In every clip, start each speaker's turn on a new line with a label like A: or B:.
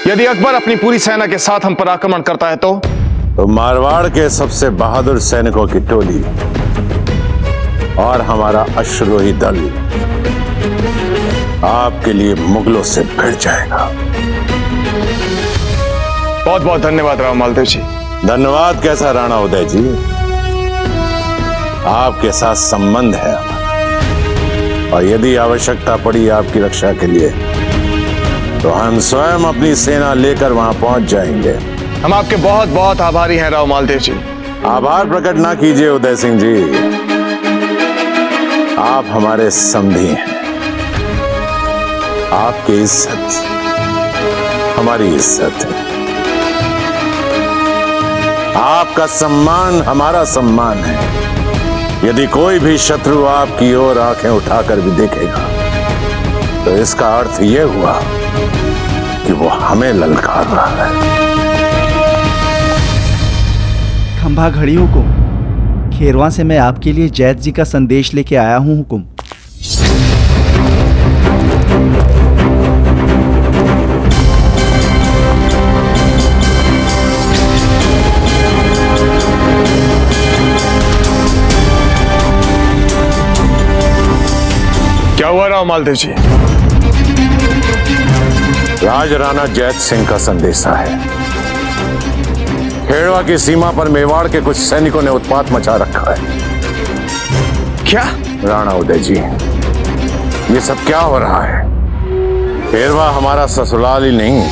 A: यदि अकबर अपनी पूरी सेना के साथ हम पर आक्रमण करता है तो
B: मारवाड़ के सबसे बहादुर सैनिकों की टोली और हमारा अश्वरोही दल आपके लिए मुगलों से भिड़ जाएगा।
A: बहुत बहुत धन्यवाद राव मालदेव जी।
B: धन्यवाद कैसा राणा उदय जी, आपके साथ संबंध है और यदि आवश्यकता पड़ी आपकी रक्षा के लिए तो हम स्वयं अपनी सेना लेकर वहां पहुंच जाएंगे।
A: हम आपके बहुत बहुत आभारी हैं राव मालदेव जी।
B: आभार प्रकट ना कीजिए उदय सिंह जी, आप हमारे समधी हैं। आपकी इज्जत हमारी इज्जत है, आपका सम्मान हमारा सम्मान है। यदि कोई भी शत्रु आपकी ओर आंखें उठाकर भी देखेगा तो इसका अर्थ यह हुआ कि वो हमें ललकार रहा है।
C: खंभा घड़ियों को खेरवा से मैं आपके लिए जैत जी का संदेश लेके आया हूं हुकुम।
A: क्या हुआ राव मालदेव जी?
B: राज राणा जैत सिंह का संदेशा है। खेड़वा की सीमा पर मेवाड़ के कुछ सैनिकों ने उत्पात मचा रखा है।
A: क्या?
B: राणा उदय जी, ये सब क्या हो रहा है? खेड़वा हमारा ससुराल ही नहीं,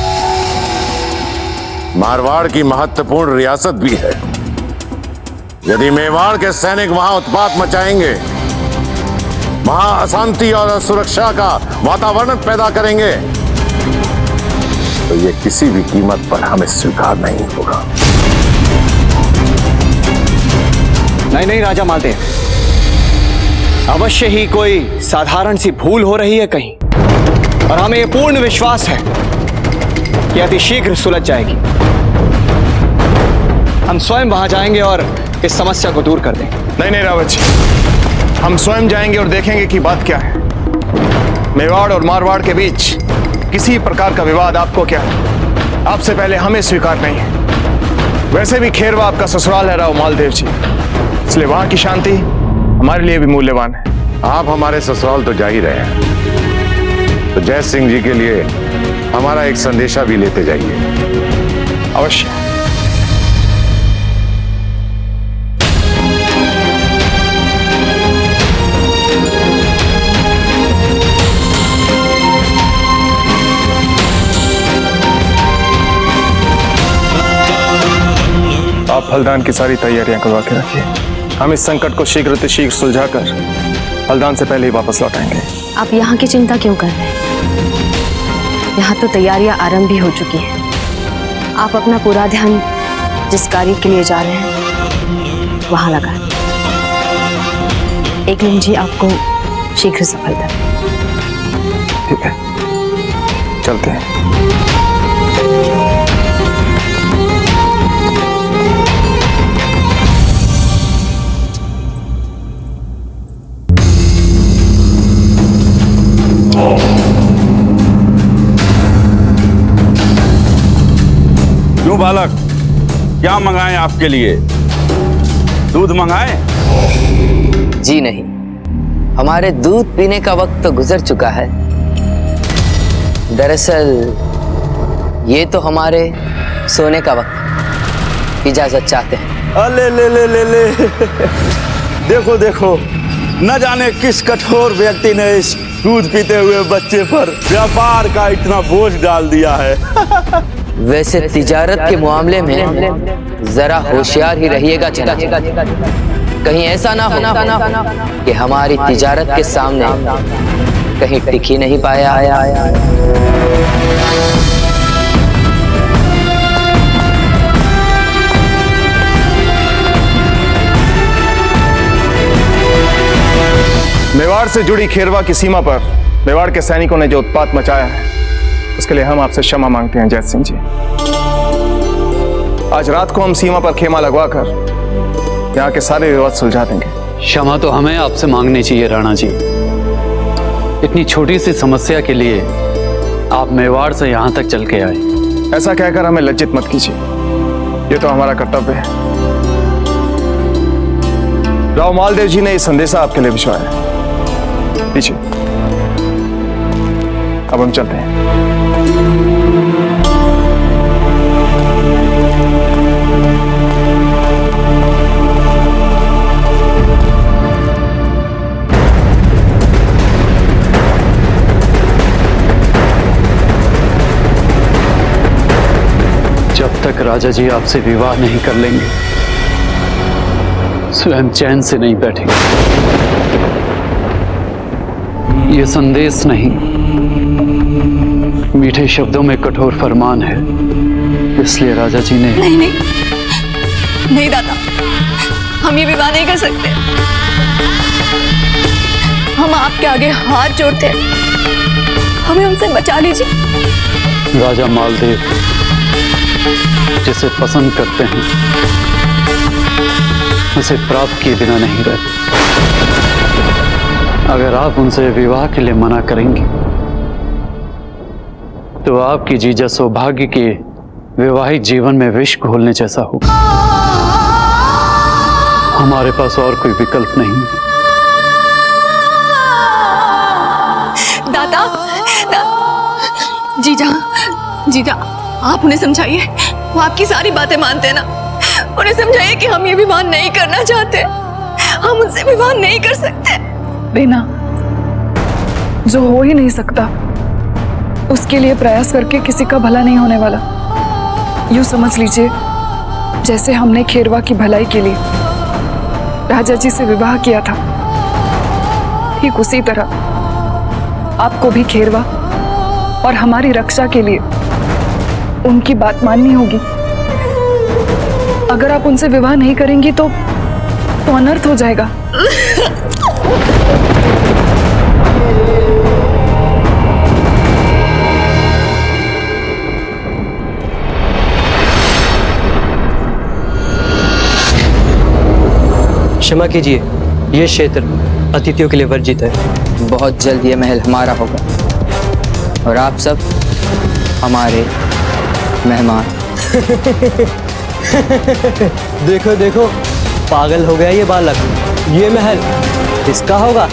B: मारवाड़ की महत्वपूर्ण रियासत भी है। यदि मेवाड़ के सैनिक वहां उत्पात मचाएंगे, वहां अशांति और असुरक्षा का वातावरण पैदा करेंगे, तो ये किसी भी कीमत पर हमें स्वीकार नहीं होगा।
D: नहीं राजा मालदेव, अवश्य ही कोई साधारण सी भूल हो रही है कहीं, और हमें यह पूर्ण विश्वास है कि अति शीघ्र सुलझ जाएगी। हम स्वयं वहां जाएंगे और इस समस्या को दूर कर देंगे।
A: नहीं रावत जी, हम स्वयं जाएंगे और देखेंगे कि बात क्या है। मेवाड़ और मारवाड़ के बीच किसी प्रकार का विवाद आपको क्या है, आपसे पहले हमें स्वीकार नहीं है। वैसे भी खेरवा आपका ससुराल है राव मालदेव जी, इसलिए वहां की शांति हमारे लिए भी मूल्यवान है।
B: आप हमारे ससुराल तो जा ही रहे हैं, तो जैत सिंह जी के लिए हमारा एक संदेशा भी लेते जाइए।
A: अवश्य। आप हल्दान की सारी तैयारियां करवा के रखिए। हम इस संकट को शीघ्र से शीघ्र सुलझाकर हल्दान से पहले ही वापस लौट आएंगे।
E: आप यहाँ की चिंता क्यों कर रहे हैं? यहाँ तो तैयारियां आरंभ भी हो चुकी हैं। आप अपना पूरा ध्यान जिस कार्य के लिए जा रहे हैं वहां लगाएं। एकलिंग जी आपको शीघ्र सफलता।
A: ठीक है, चलते हैं।
F: क्यों बालक, क्या मंगाएं आपके लिए? दूध मंगाएं?
G: जी नहीं, हमारे दूध पीने का वक्त तो गुजर चुका है। दरअसल ये तो हमारे सोने का वक्त। इजाजत चाहते हैं।
F: अले ले ले ले ले देखो देखो, न जाने किस कठोर व्यक्ति ने इस दूध पीते हुए बच्चे पर व्यापार का इतना बोझ डाल दिया है।
G: वैसे तिजारत के मामले में जरा होशियार ही रहिएगा चला। कहीं ऐसा ना हो कि हमारी तिजारत के सामने कहीं टिक ही नहीं पाया।
A: मेवाड़ से जुड़ी खेरवा की सीमा पर मेवाड़ के सैनिकों ने जो उत्पात मचाया है, उसके लिए हम आपसे क्षमा मांगते हैं जैत सिंह जी। आज रात को हम सीमा पर खेमा लगवाकर यहाँ के सारे विवाद सुलझा देंगे।
H: क्षमा तो हमें आपसे मांगनी चाहिए राणा जी। इतनी छोटी सी समस्या के लिए आप मेवाड़ से यहाँ तक चल के आए।
A: ऐसा कहकर हमें लज्जित मत कीजिए, ये तो हमारा कर्तव्य है। राव मालदेव जी ने ये संदेशा आपके लिए भिजवाया। लीजिए, अब हम चलते हैं।
H: जब तक राजा जी आपसे विवाह नहीं कर लेंगे, स्वयं चैन से नहीं बैठेंगे। ये संदेश नहीं, मीठे शब्दों में कठोर फरमान है। इसलिए राजा जी ने
I: नहीं नहीं नहीं दादा, हम ये विवाह नहीं कर सकते। हम आपके आगे हाथ जोड़ते हैं, हमें उनसे बचा लीजिए।
H: राजा मालदेव जिसे पसंद करते हैं उसे प्राप्त किए बिना नहीं रहते। अगर आप उनसे विवाह के लिए मना करेंगी तो आपकी जीजा सौभाग्य के वैवाहिक जीवन में विष घोलने जैसा होगा। हमारे पास और कोई विकल्प नहीं है।
I: दादा जीजा जीजा, आप उन्हें समझाइए, वो आपकी सारी बातें मानते हैं ना। उन्हें समझाइए कि हम ये विवाह नहीं करना चाहते, हम उनसे विवाह नहीं कर सकते।
J: बेना, जो हो ही नहीं सकता उसके लिए प्रयास करके किसी का भला नहीं होने वाला। यूं समझ लीजिए, जैसे हमने खेरवा की भलाई के लिए राजा जी से विवाह किया था, ठीक उसी तरह आपको भी खेरवा और हमारी रक्षा के लिए उनकी बात माननी होगी। अगर आप उनसे विवाह नहीं करेंगी तो अनर्थ हो जाएगा।
K: क्षमा कीजिए, यह क्षेत्र अतिथियों के लिए वर्जित है।
G: बहुत जल्द ये महल हमारा होगा और आप सब हमारे मेहमान।
K: देखो देखो, पागल हो गया ये बालक। ये महल किसका होगा?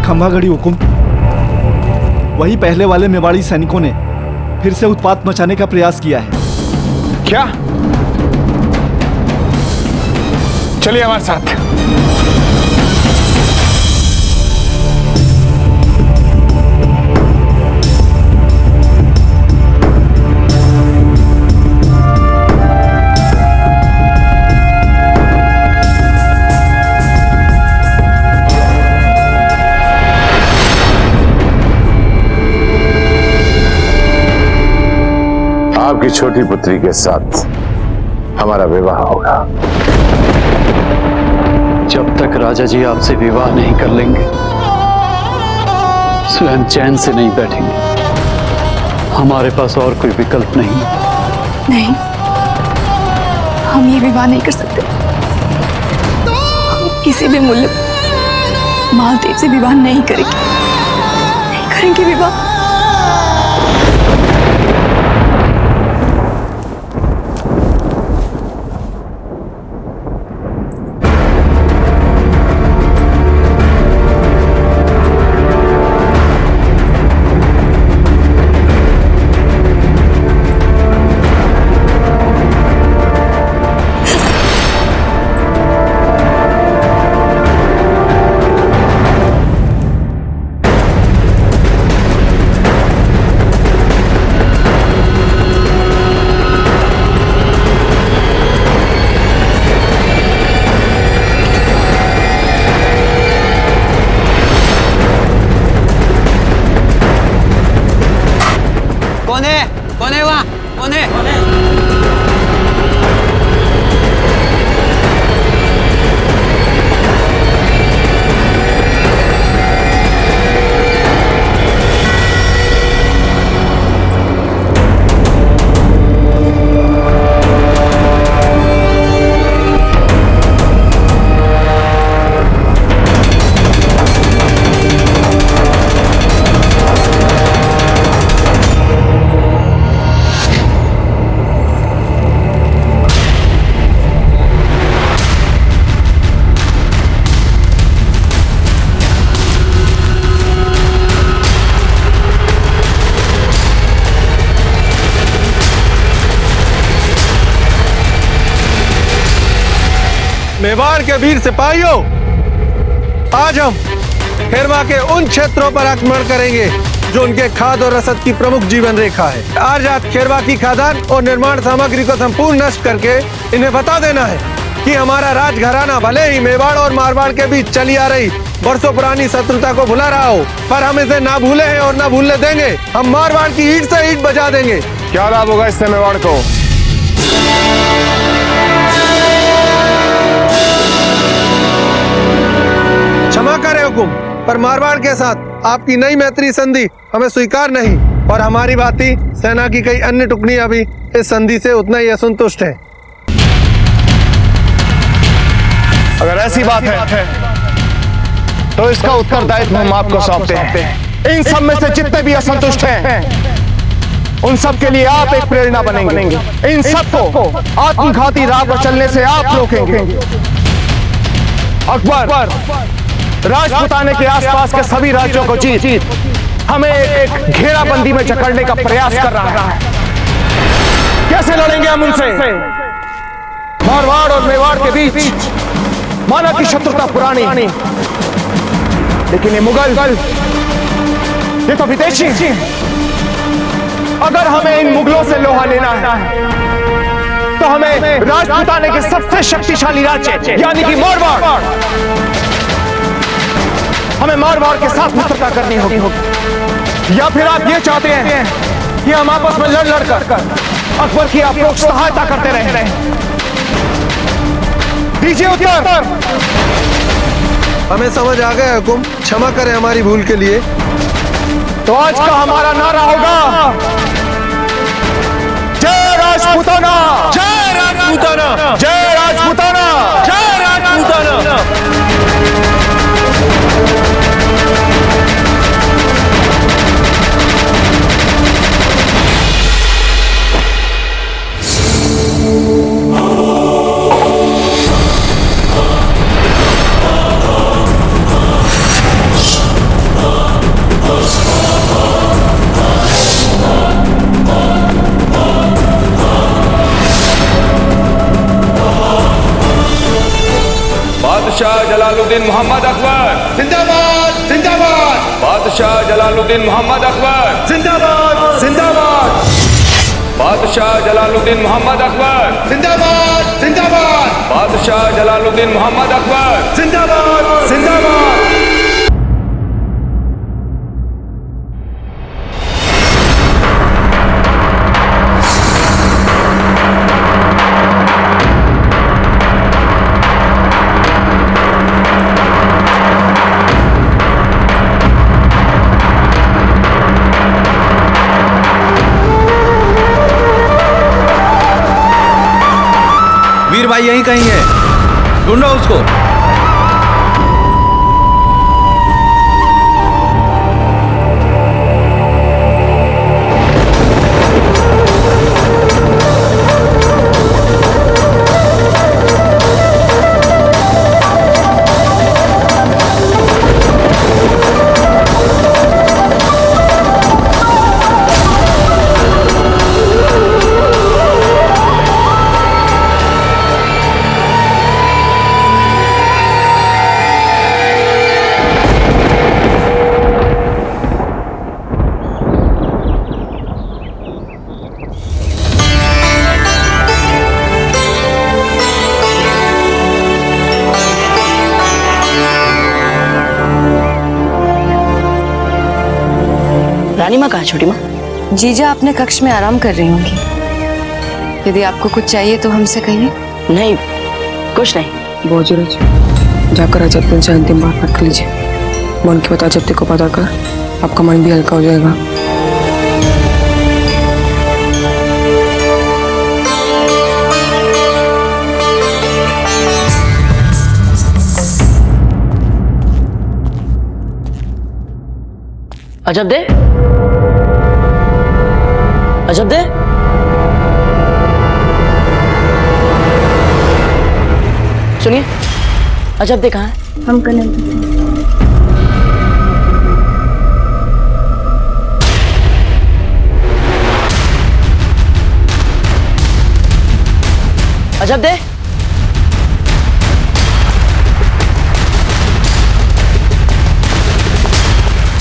C: खंभागढ़ी हुकुम, वही पहले वाले मेवाड़ी सैनिकों ने फिर से उत्पात मचाने का प्रयास किया है।
A: क्या? चलिए हमारे साथ।
B: आपकी छोटी पुत्री के साथ हमारा विवाह होगा।
H: जब तक राजा जी आपसे विवाह नहीं कर लेंगे, स्वयं चैन से नहीं बैठेंगे। हमारे पास और कोई विकल्प नहीं।
I: नहीं, हम ये विवाह नहीं कर सकते। हम किसी भी मूल्य पर मालदेव से विवाह नहीं करेंगे, नहीं करेंगे विवाह।
L: मेवाड़ के वीर सिपाहियों, आज हम खेरवा के उन क्षेत्रों पर आक्रमण करेंगे जो उनके खाद और रसद की प्रमुख जीवन रेखा है। आज रात खेरवा की खादान और निर्माण सामग्री को संपूर्ण नष्ट करके इन्हें बता देना है कि हमारा राजघराना भले ही मेवाड़ और मारवाड़ के बीच चली आ रही वर्षों पुरानी शत्रुता को भुला रहा हो, पर हम इसे ना भूले हैं और ना भूलने देंगे। हम मारवाड़ की ईंट से ईंट बजा देंगे।
A: क्या लाभ होगा इससे मेवाड़ को?
L: क्षमा करें हुकुम, पर मारवाड़ के साथ आपकी नई मैत्री संधि हमें स्वीकार नहीं और हमारी भांति सेना की कई अन्य टुकड़ियां भी इस संधि से उतना ही असंतुष्ट है।
A: अगर ऐसी बात है तो इसका उत्तरदायित्व हम आपको सौंपते हैं। इन सब में से जितने भी असंतुष्ट हैं उन सब के लिए आप एक प्रेरणा बनेंगे। इन सबको आत्मघाती राह पर चलने से आप रोकेंगे। अकबर राजपुताने के आसपास के सभी राज्यों को जीत हमें एक घेराबंदी में जकड़ने का प्रयास कर रहा है। कैसे लड़ेंगे हम उनसे? मारवाड़ और मेवाड़ के बीच माना की शत्रुता पुरानी, लेकिन ये मुगल, ये तो विदेशी। अगर हमें इन मुगलों से लोहा लेना है तो हमें राजपुताने के सबसे शक्तिशाली राज्य यानी कि मारवाड़, हमें मारवाड़ के साथ मित्रता करनी होगी। या फिर आप ये चाहते हैं कि हम आपस में लड़ कर अकबर की आप सहायता करते रहें? दीजिए उत्तर।
L: हमें समझ आ गया हुकुम, क्षमा करें हमारी भूल के लिए।
A: तो आज का हमारा नारा होगा जय राजपूताना,
L: जय राजपूताना,
A: जय राजपूताना,
L: जय राजपूताना।
M: बादशाह जलालुद्दीन मोहम्मद अकबर
L: जिंदाबाद, जिंदाबाद।
M: बादशाह जलालुद्दीन मोहम्मद अकबर
L: जिंदाबाद, जिंदाबाद।
M: बादशाह जलालुद्दीन मोहम्मद अकबर
L: जिंदाबाद, जिंदाबाद।
M: बादशाह जलालुद्दीन मोहम्मद अकबर
L: जिंदाबाद, जिंदाबाद।
F: वीर भाई यहीं कहीं है, ढूंढो उसको।
E: रानी माँ कहाँ? छोटी माँ जीजा अपने कक्ष में आराम कर रही होंगी। यदि आपको कुछ चाहिए तो हमसे कहिए। नहीं, कुछ नहीं।
J: बहुत जरूरत जाकर अजब से अंतिम बात बात कर लीजिए। मन की बता जब को पता कर, आपका मन भी हल्का हो जाएगा।
G: अजब दे, अजब दे। सुनिए, अजब दे कहाँ है?
E: हम कनेक्ट।
G: अजब दे,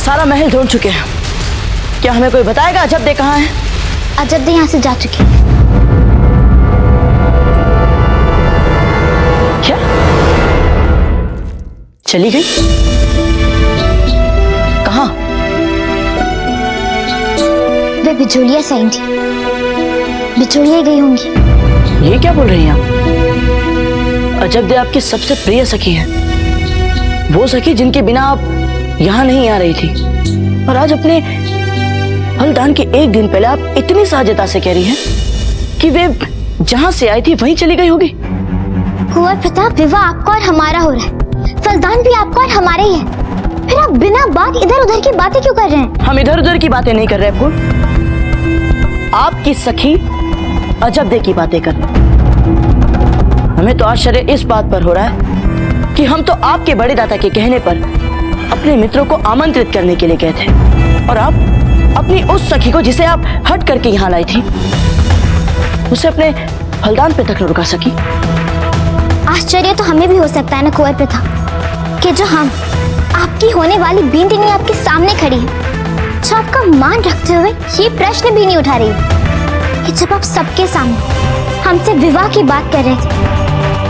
N: सारा महल ढूंढ चुके हैं। क्या हमें कोई बताएगा अजब दे कहाँ है?
O: अजब दे यहाँ से जा चुकी है।
N: क्या चली गई? कहाँ?
O: वे बिचौलिया से आई थी, बिचौलिया गई होंगी।
N: ये क्या बोल रही हैं आप? अजब दे आपकी सबसे प्रिय सखी है, वो सखी जिनके बिना आप यहाँ नहीं आ रही थी, और आज अपने फलदान के एक दिन पहले आप इतनी सहजता से कह रही हैं कि वे जहाँ से आई थी वहीं चली गई होगी।
O: कुंवर प्रताप, विवाह आपका और हमारा हो रहा है, फलदान भी आपका और हमारा ही है, फिर आप बिना बात इधर उधर की बातें क्यों कर रहे हैं?
N: हम इधर उधर की बातें नहीं कर रहे फूल, आपकी सखी अजब दे की बातें कर रहे। हमें तो आश्चर्य इस बात पर हो रहा है कि हम तो आपके बड़े दादा के कहने पर अपने मित्रों को आमंत्रित करने के लिए गए थे, और आप अपनी उस सखी को जिसे आप हट करके यहाँ लाई थी, उसे अपने फलदान पे तक न रुका सकी।
O: आश्चर्य तो हमें भी हो सकता है ना कुंवर प्रताप, कि जो हम आपकी होने वाली बींदिनी आपके सामने खड़ी है, जो आपका मान रखते हुए ये प्रश्न भी नहीं उठा रही कि जब आप सबके सामने हमसे विवाह की बात कर रहे थे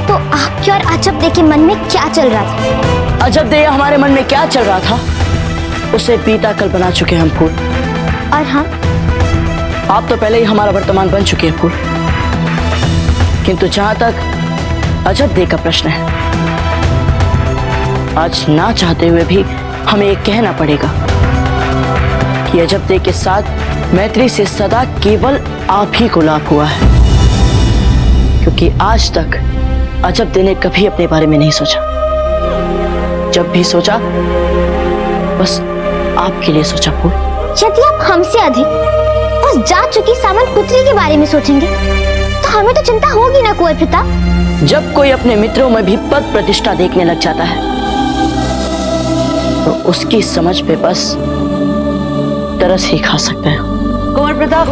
O: तो आपके और अजब दे के मन में क्या चल रहा था?
N: अजब दे हमारे मन में क्या चल रहा था उसे बीता कल बना चुके हम फूल,
O: और हम?
N: आप तो पहले ही हमारा वर्तमान बन चुके हैं फूल। किंतु जहां तक अजब दे का प्रश्न है, आज ना चाहते हुए भी हमें ये कहना पड़ेगा कि अजब दे के साथ मैत्री से सदा केवल आप ही को लाभ हुआ है, क्योंकि आज तक अजब दे ने कभी अपने बारे में नहीं सोचा। जब भी सोचा बस आपके लिए सोचा फूल।
O: यदि आप हमसे अधिक उस जा चुकी सामंत पुत्री के बारे में सोचेंगे तो हमें तो चिंता होगी ना कुंवर प्रताप।
N: जब कोई अपने मित्रों में भी पद प्रतिष्ठा देखने लग जाता है तो उसकी समझ पे बस तरस ही खा सकता है।
P: कुंवर प्रताप,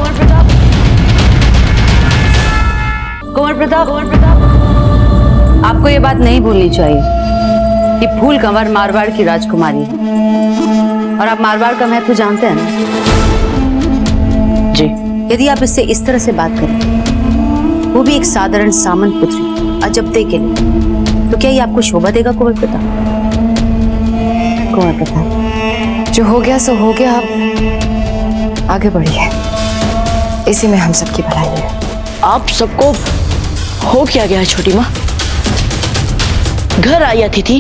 P: कुंवर प्रताप, आपको ये बात नहीं भूलनी चाहिए कि फूल कंवर मारवाड़ की राजकुमारी है, और आप मारवाड़ का महत्व जानते हैं ना?
N: जी।
P: यदि आप इससे इस तरह से बात करें, वो भी एक साधारण सामंत पुत्री अजब दे के लिए, तो क्या ये आपको शोभा देगा कुंवर प्रताप?
J: कुंवर प्रताप, जो हो गया सो हो गया, आप आगे बढ़िए, इसी में हम सबकी भलाई है।
N: आप सबको हो क्या गया है छोटी माँ? घर आई अतिथि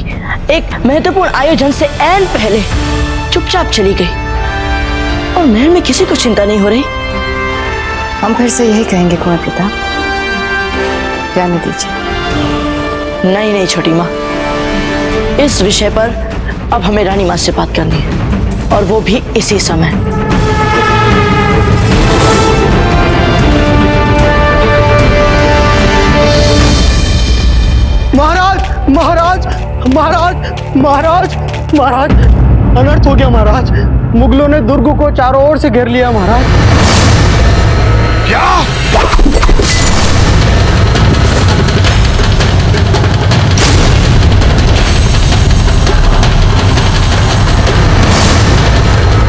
N: एक महत्वपूर्ण आयोजन से ऐन पहले चुपचाप चली गई, और महल में किसी को चिंता नहीं हो रही।
J: हम फिर से यही कहेंगे कुंवर प्रताप, जाने दीजिए।
N: नहीं छोटी माँ, इस विषय पर अब हमें रानी माँ से बात करनी है, और वो भी इसी समय।
K: महाराज महाराज महाराज महाराज महाराज, अनर्थ हो गया महाराज। मुगलों ने दुर्ग को चारों ओर से घेर लिया महाराज।
A: क्या?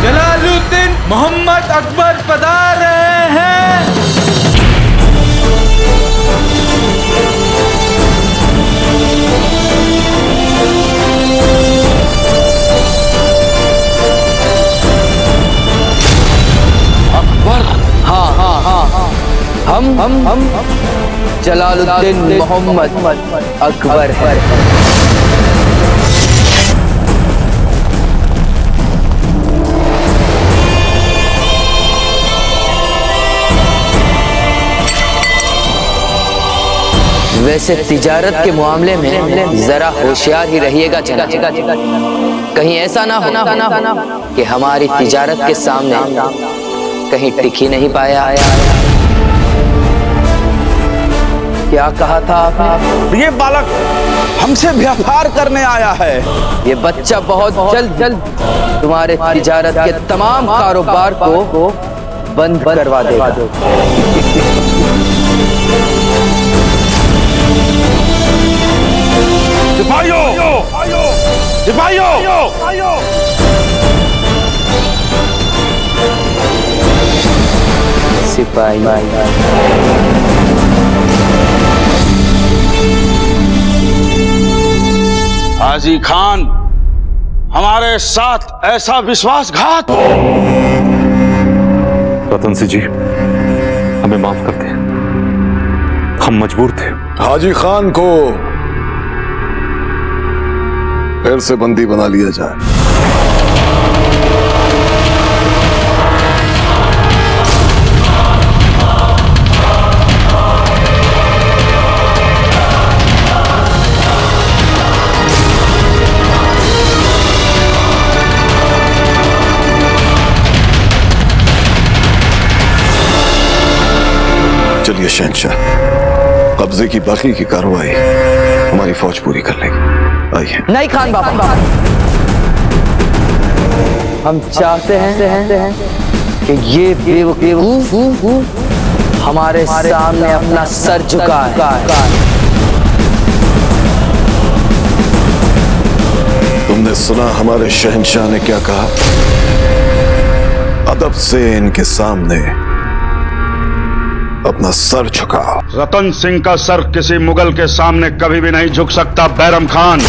L: जलालुद्दीन मोहम्मद अकबर पधार रहे हैं।
G: हम जलालुद्दीन मोहम्मद अकबर है। वैसे तिजारत के मामले में जरा होशियार ही रहिएगा जनाब, कहीं ऐसा ना हो कि हमारी तिजारत के सामने कहीं टिक ही नहीं पाया। क्या कहा था आपने?
F: ये बालक हमसे व्यापार करने आया है।
G: ये बच्चा बहुत जल्द तुम्हारे तिजारत के तमाम कारोबार को बंद करवा देगा।
F: सिपाहियों! सिपाहियों!
G: सिपाही।
F: हाजी खान, हमारे साथ ऐसा विश्वासघात।
Q: रतन सिंह जी, हमें माफ कर दें, हम मजबूर थे।
B: हाजी खान को फिर से बंदी बना लिया जाए।
R: चलिए शहंशाह, कब्जे की बाकी की कार्रवाई हमारी फौज पूरी कर लेगी। आइए।
G: नहीं खान बाबा, हम चाहते हैं कि ये बेवकूफ हमारे सामने अपना सर झुकाए।
R: तुमने सुना हमारे शहंशाह ने क्या कहा? अदब से इनके सामने अपना सर झुकाओ।
F: रतन सिंह का सर किसी मुगल के सामने कभी भी नहीं झुक सकता बैरम खान।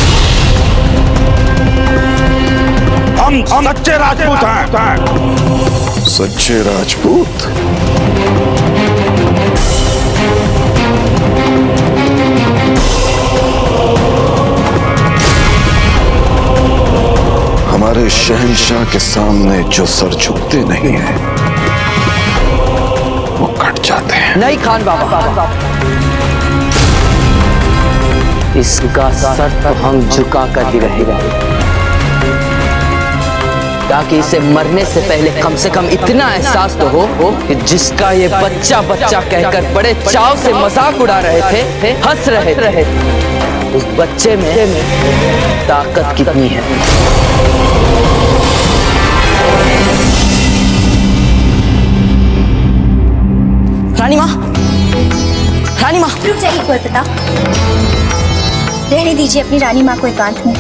F: हम सच्चे राजपूत हैं।
R: सच्चे राजपूत? हमारे शहंशाह के सामने जो सर झुकते नहीं है वो कट जाते हैं।
G: नहीं खान बाबा, इसका सर तो हम झुका कर ही रहेगा, ताकि इसे मरने से पहले कम से कम इतना एहसास तो हो कि जिसका ये बच्चा बच्चा कहकर बड़े चाव से मजाक उड़ा रहे थे, हंस रहे थे, उस बच्चे में ताकत कितनी है।
N: रानी माँ, रानी माँ,
O: रुक जाइए कुंवर प्रताप। रहने दीजिए अपनी रानी माँ को एकांत में।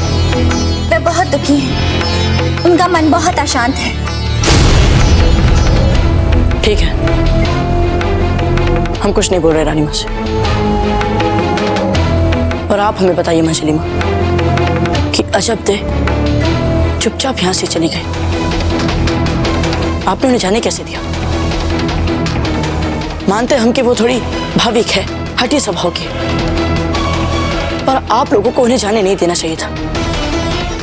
O: वे बहुत दुखी हैं, उनका मन बहुत अशांत है।
N: ठीक है, हम कुछ नहीं बोल रहे रानी माँ से। और आप हमें बताइए मंजली माँ कि अजब दे चुपचाप यहां से चली गई, आपने उन्हें जाने कैसे दिया? मानते हम कि वो थोड़ी भाविक है, हठी स्वभाव की, पर आप लोगों को उन्हें जाने नहीं देना चाहिए था।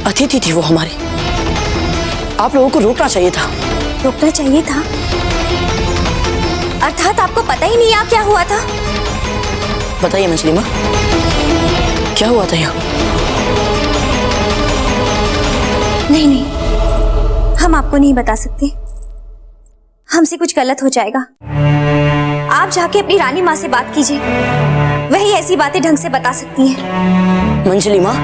N: अतिथि थी वो हमारी, आप लोगों को रोकना चाहिए था।
O: रोकना चाहिए था? अर्थात आपको पता ही नहीं यहाँ क्या हुआ था?
N: बताइए मंजली माँ, क्या हुआ था यहाँ?
O: नहीं नहीं, हम आपको नहीं बता सकते, हमसे कुछ गलत हो जाएगा। आप जाके अपनी रानी माँ से बात कीजिए, वही ऐसी बातें ढंग से बता सकती हैं।
N: मंजली माँ,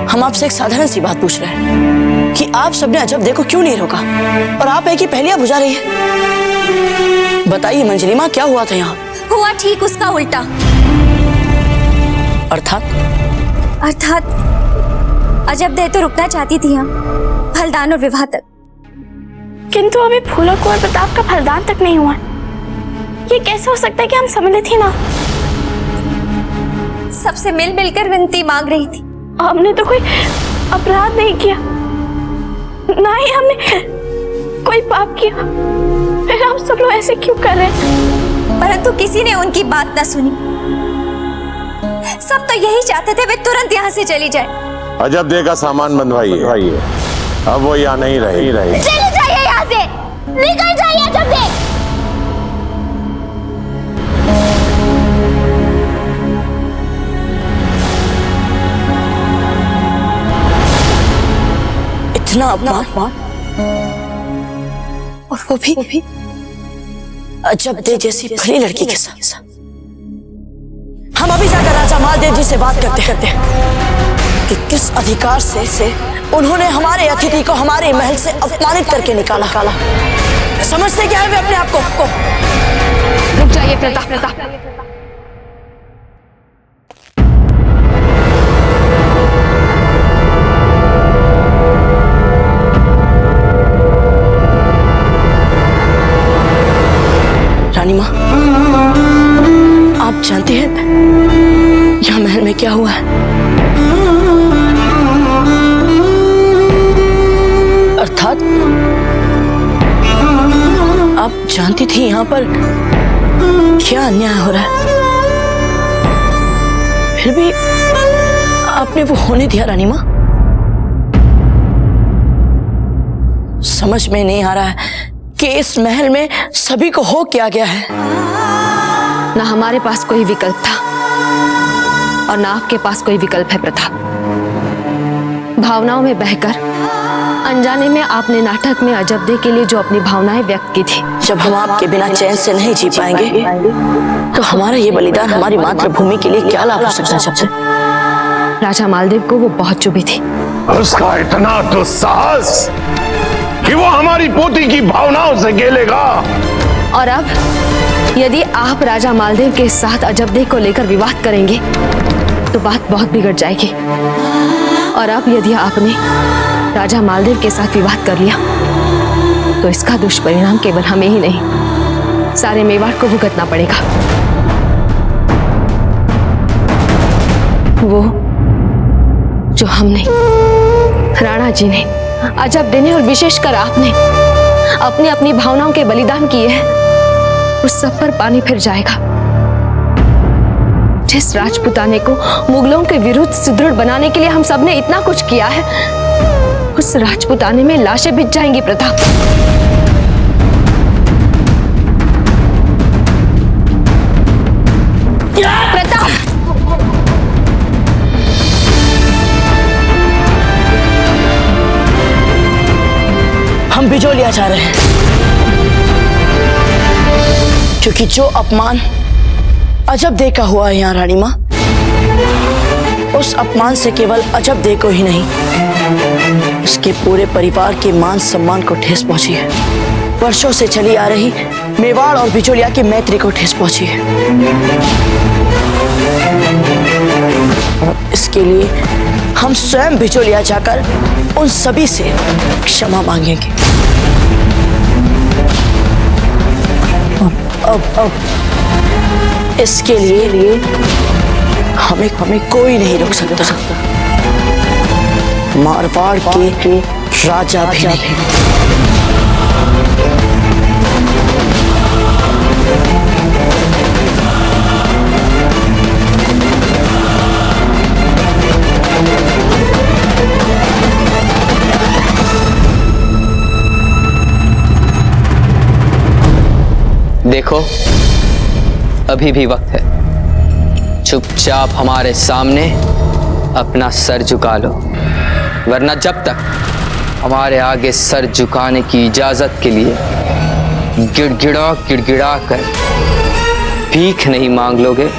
N: हम आपसे एक साधारण सी बात पूछ रहे हैं कि आप सबने अजब देखो क्यों नहीं रोका, और आप एक ही पहेलियां बुझा रही है। बताइए मंजली माँ, क्या हुआ था यहाँ?
O: हुआ ठीक उसका उल्टा। अर्थात अजब देर तो रुकना चाहती थी हम फलदान और विवाह तक, किंतु अभी फूल और कुंवर प्रताप का फलदान तक नहीं हुआ। ये कैसे हो सकता है कि हम सम्मिलित ही ना? सबसे मिल मिलकर विनती मांग रही थी। हमने तो कोई अपराध नहीं किया, ना ही हमने कोई पाप किया, फिर हम सब लोग ऐसे क्यों कर रहे हैं? परंतु किसी ने उनकी बात ना सुनी। सब तो यही चाहते थे वे तुरंत यहाँ से चली जाए।
B: अजब दे का सामान बनवाइए, अब वो यहाँ नहीं रही।
O: चले जाइए यहाँ से, निकल जाइए अजब दे।
N: इतना अपमान, और वो भी अजब दे जैसी भली लड़की के साथ। हम अभी जाकर राजा मालदेव जी से बात करते हैं कि किस अधिकार से उन्होंने हमारे अतिथि को हमारे महल से अपमानित करके निकाला। समझते क्या है वे अपने आप को?
E: रुक जाइए प्रताप।
N: रानी क्या हुआ है? अर्थात आप जानती थी यहाँ पर क्या अन्याय हो रहा है, फिर भी आपने वो होने दिया रानी माँ? समझ में नहीं आ रहा है कि इस महल में सभी को हो क्या गया है।
E: ना हमारे पास कोई विकल्प था और ना आपके पास कोई विकल्प है प्रताप। भावनाओं में बहकर अनजाने में आपने नाटक में अजबदे के लिए जो अपनी भावनाएं व्यक्त की थी।
N: जब हम आपके बिना चैन से नहीं जी पाएंगे तो हमारा ये बलिदान हमारी मातृभूमि के लिए क्या लाभ हो सकता है? सबसे
E: राजा मालदेव को वो बहुत चुभी थी।
B: उसका इतना दुस्साहस कि वो हमारी पोती की भावनाओं से खेलेगा।
E: और अब यदि आप राजा मालदेव के साथ अजबदे को लेकर विवाद करेंगे तो बात बहुत बिगड़ जाएगी। और अब यदि आपने राजा मालदेव के साथ विवाद कर लिया तो इसका दुष्परिणाम केवल हमें ही नहीं, सारे मेवाड़ को भुगतना पड़ेगा। वो जो हमने, राणा जी ने, अजबदे ने और विशेषकर आपने अपनी अपनी भावनाओं के बलिदान किए हैं, उस सब पर पानी फिर जाएगा। जिस राजपुताने को मुगलों के विरुद्ध सुदृढ़ बनाने के लिए हम सब ने इतना कुछ किया है, उस राजपुताने में लाशें बिछ जाएंगी प्रताप। प्रताप!
N: हम बिजोलिया जा रहे हैं क्योंकि जो अपमान अजबदे का हुआ है यहाँ रानी माँ, उस अपमान से केवल अजबदे को ही नहीं, उसके पूरे परिवार के मान सम्मान को ठेस पहुंची है। वर्षों से चली आ रही मेवाड़ और बिचौलिया की मैत्री को ठेस पहुंची है। और इसके लिए हम स्वयं बिचौलिया जाकर उन सभी से क्षमा मांगेंगे। अब इसके लिए हमें कोई नहीं रोक सकता, मारवाड़ के राजा भी नहीं।
G: देखो, अभी भी वक्त है। चुपचाप हमारे सामने अपना सर झुका लो, वरना जब तक हमारे आगे सर झुकाने की इजाजत के लिए गिड़गिड़ा कर भीख नहीं मांग लोगे,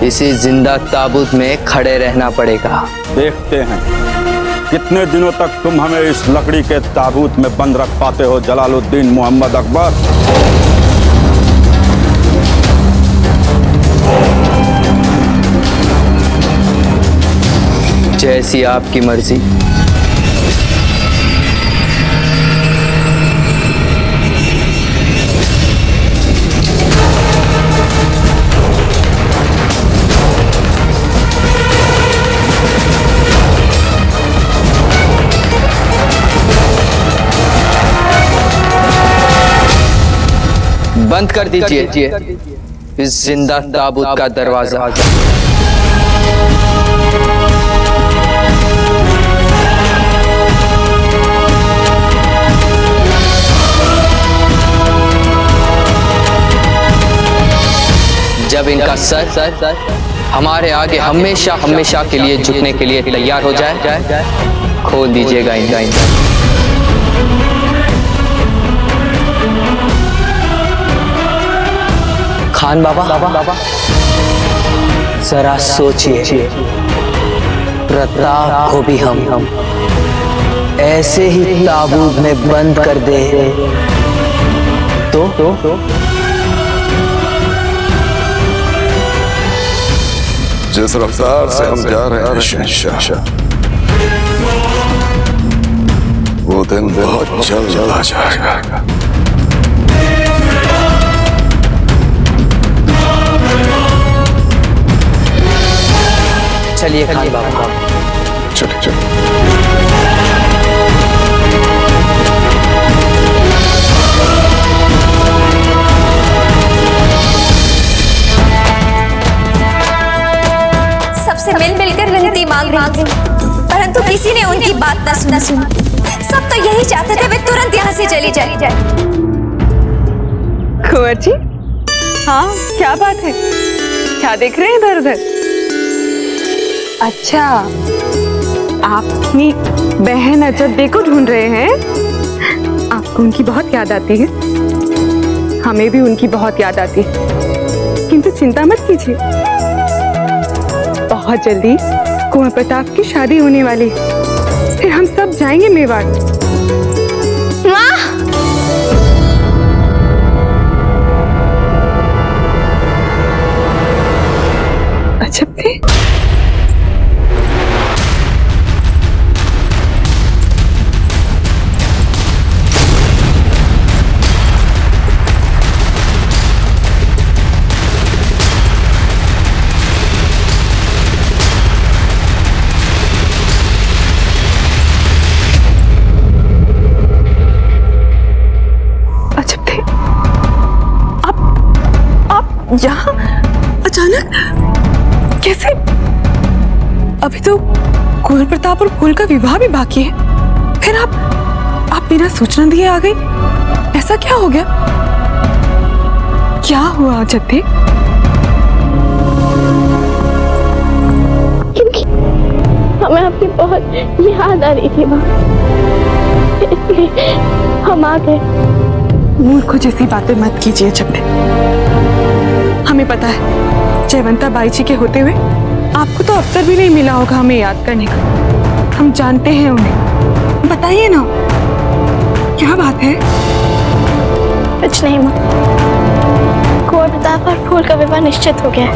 G: इसी जिंदा ताबूत में खड़े रहना पड़ेगा।
F: देखते हैं कितने दिनों तक तुम हमें इस लकड़ी के ताबूत में बंद रख पाते हो जलालुद्दीन मोहम्मद अकबर।
G: जैसी आपकी मर्जी। बंद कर दीजिए इस जिंदा ताबूत का दरवाजा। जब इनका सर हमारे आगे हमेशा के लिए झुकने के लिए तैयार हो जाए, खोल दीजिएगा इनका। खान बाबा, जरा सोचिए, प्रताप को भी हम ऐसे ही ताबूत में बंद कर दे तो
R: जिस रफ्तार से हम जा रहे हैं शहंशाह, वो दिन बहुत जल्द आ जाएगा।
G: चलिए खान बाबा।
R: चलो चलो।
I: सबसे मिल मिलकर विनती मांग रही थी, परंतु किसी ने उनकी बात न सुनी। सब तो यही चाहते थे वे तुरंत यहाँ से चली जाए।
J: कुंवर जी, हाँ क्या बात है? क्या देख रहे हैं इधर उधर? अच्छा, आप अपनी बहन अजब को ढूंढ रहे हैं? आपको उनकी बहुत याद आती है? हमें भी उनकी बहुत याद आती है, किंतु चिंता मत कीजिए, बहुत जल्दी कुंवर प्रताप की शादी होने वाली है, फिर हम सब जाएंगे मेवाड़। अजब थे। यहाँ अचानक कैसे? अभी तो कुंवर प्रताप और फूल का विवाह भी बाकी है, फिर आप बिना सूचना दिए आ गई, ऐसा क्या हो गया? क्या हुआ जत्ते?
O: क्योंकि हमें आपकी बहुत याद आ रही थी माँ, इसलिए हम आ गए।
J: मूर्खों जैसी बातें मत कीजिए जत्ते। हमें पता है जयवंता बाई जी के होते हुए आपको तो अवसर भी नहीं मिला होगा हमें याद करने का। हम जानते हैं उन्हें, बताइए ना क्या बात है?
O: कुछ नहीं माँ, कुंवर प्रताप और फूल का विवाह निश्चित हो गया है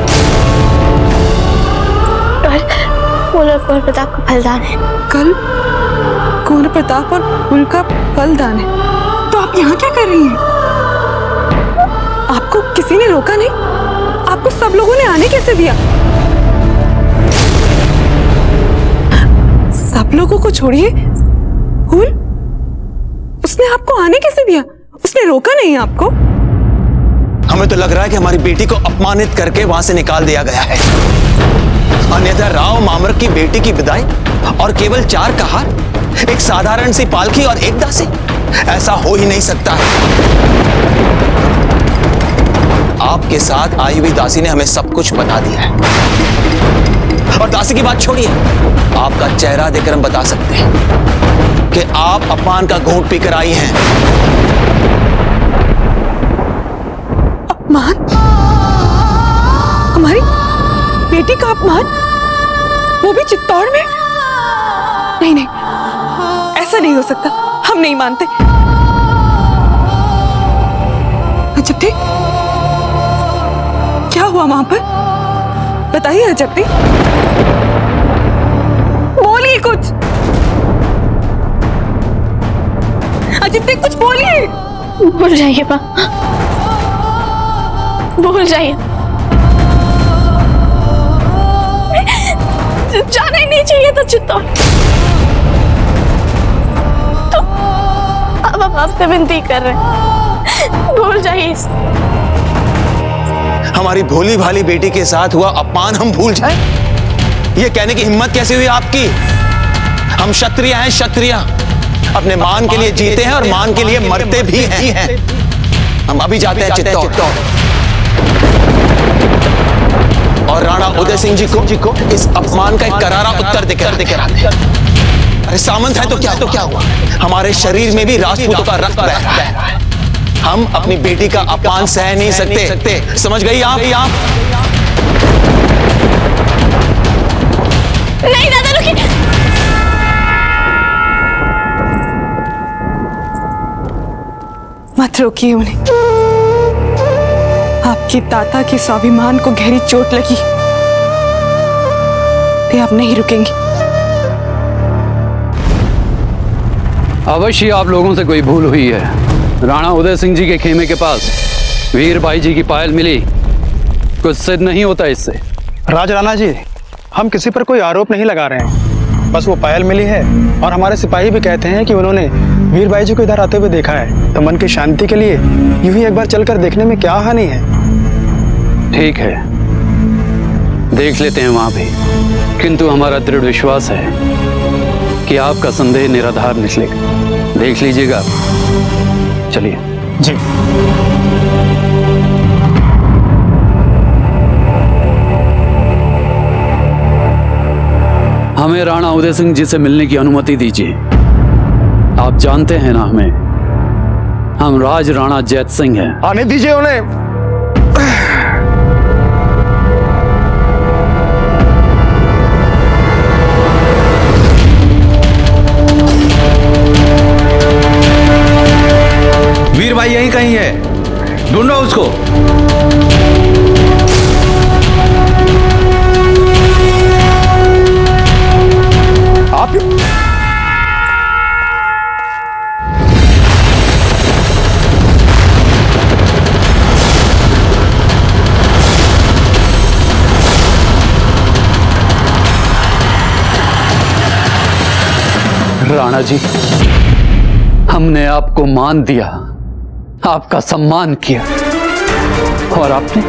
O: और फूल और कुंवर प्रताप का फलदान है।
J: कल कुंवर प्रताप और फूल का फलदान है, तो आप यहाँ क्या कर रही हैं? आपको किसी ने रोका नहीं? आपको सब लोगों ने आने कैसे दिया? सब लोगों को छोड़िए, फूल उसने आपको आने कैसे दिया? उसने रोका नहीं आपको?
D: हमें तो लग रहा है कि हमारी बेटी को अपमानित करके वहां से निकाल दिया गया है, अन्यथा राव मामर की बेटी की विदाई और केवल 4 कहार, एक साधारण सी पालकी और एक दासी, ऐसा हो ही नहीं सकता है। आपके साथ आई हुई दासी ने हमें सब कुछ बता दिया है, और दासी की बात छोड़िए, आपका चेहरा देखकर हम बता सकते हैं कि आप अपमान का घूंट पीकर आई हैं।
J: अपमान? हमारी बेटी का अपमान? वो भी चित्तौड़ में? नहीं नहीं, ऐसा नहीं हो सकता, हम नहीं मानते। अजब क्या हुआ वहां पर? बताइए अजब, बोलिए कुछ। अजब कुछ बोलिए।
O: भूल जाइए माँ, भूल जाइए, जाना ही नहीं चाहिए था चित्तौड़। तो अब हम आपसे विनती कर रहे हैं, भूल जाइए इसे।
D: हमारी भोली भाली बेटी के साथ हुआ अपमान हम भूल जाए? ये कहने की हिम्मत कैसे हुई आपकी? हम क्षत्रिय हैं, क्षत्रिय अपने मान के लिए जीते हैं और मान के लिए मरते भी हैं। हम अभी जाते हैं चित्तौड़ और राणा उदय सिंह जी को इस अपमान का एक करारा उत्तर देकर आते हैं। अरे सामंत है तो क्या हुआ? हमारे शरीर में भी राजपूतों का रक्त बह रहा है। हम अपनी बेटी का अपमान सह नहीं सकते। समझ गई आप?
O: नहीं दादा रुकिए।
J: मत रोकिए उन्हें, आपके दादा के स्वाभिमान को गहरी चोट लगी, वे अब नहीं रुकेंगे।
H: अवश्य आप लोगों से कोई भूल हुई है। राणा उदय सिंह जी के खेमे के पास वीर बाई जी की पायल मिली, कुछ सिद्ध नहीं होता इससे।
K: राजराणा जी, हम किसी पर कोई आरोप नहीं लगा रहे हैं, बस वो पायल मिली है और हमारे सिपाही भी कहते हैं कि उन्होंने वीरबाई जी को इधर आते हुए देखा है। तो मन की शांति के लिए यूं ही एक बार चलकर देखने में क्या हानि है।
H: ठीक है, देख लेते हैं वहां भी, किंतु हमारा दृढ़ विश्वास है कि आपका संदेह निराधार निकलेगा। देख लीजिएगा। चलिए
K: जी।
H: हमें राणा उदय सिंह जी से मिलने की अनुमति दीजिए। आप जानते हैं ना हमें, हम राज राणा जैत सिंह हैं।
A: आने दीजिए उन्हें।
L: वीरबाई यहीं कहीं है, ढूंढो उसको।
A: आप
H: राणा जी, हमने आपको मान दिया, आपका सम्मान किया, और आपने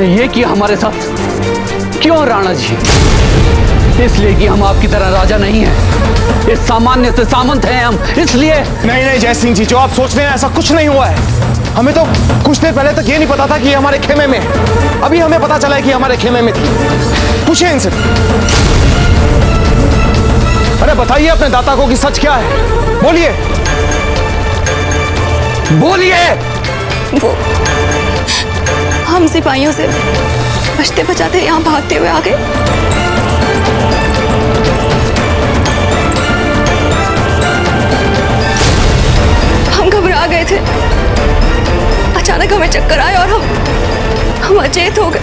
H: ये किया हमारे साथ। क्यों राणा जी? इसलिए कि हम आपकी तरह राजा नहीं हैं, इस सामान्य से सामंत हैं हम, इसलिए।
A: नहीं नहीं जय सिंह जी, जो आप सोच रहे हैं ऐसा कुछ नहीं हुआ है। हमें तो कुछ देर पहले तक ये नहीं पता था कि ये हमारे खेमे में है। अभी हमें पता चला है कि हमारे खेमे में थी। पूछिए इनसे। अरे बताइए अपने दाता को कि सच क्या है। बोलिए बोलिए।
I: वो हम सिपाहियों से बचते बचाते यहाँ भागते हुए आ गए। हम घबरा गए थे, अचानक हमें चक्कर आए और हम अचेत हो गए।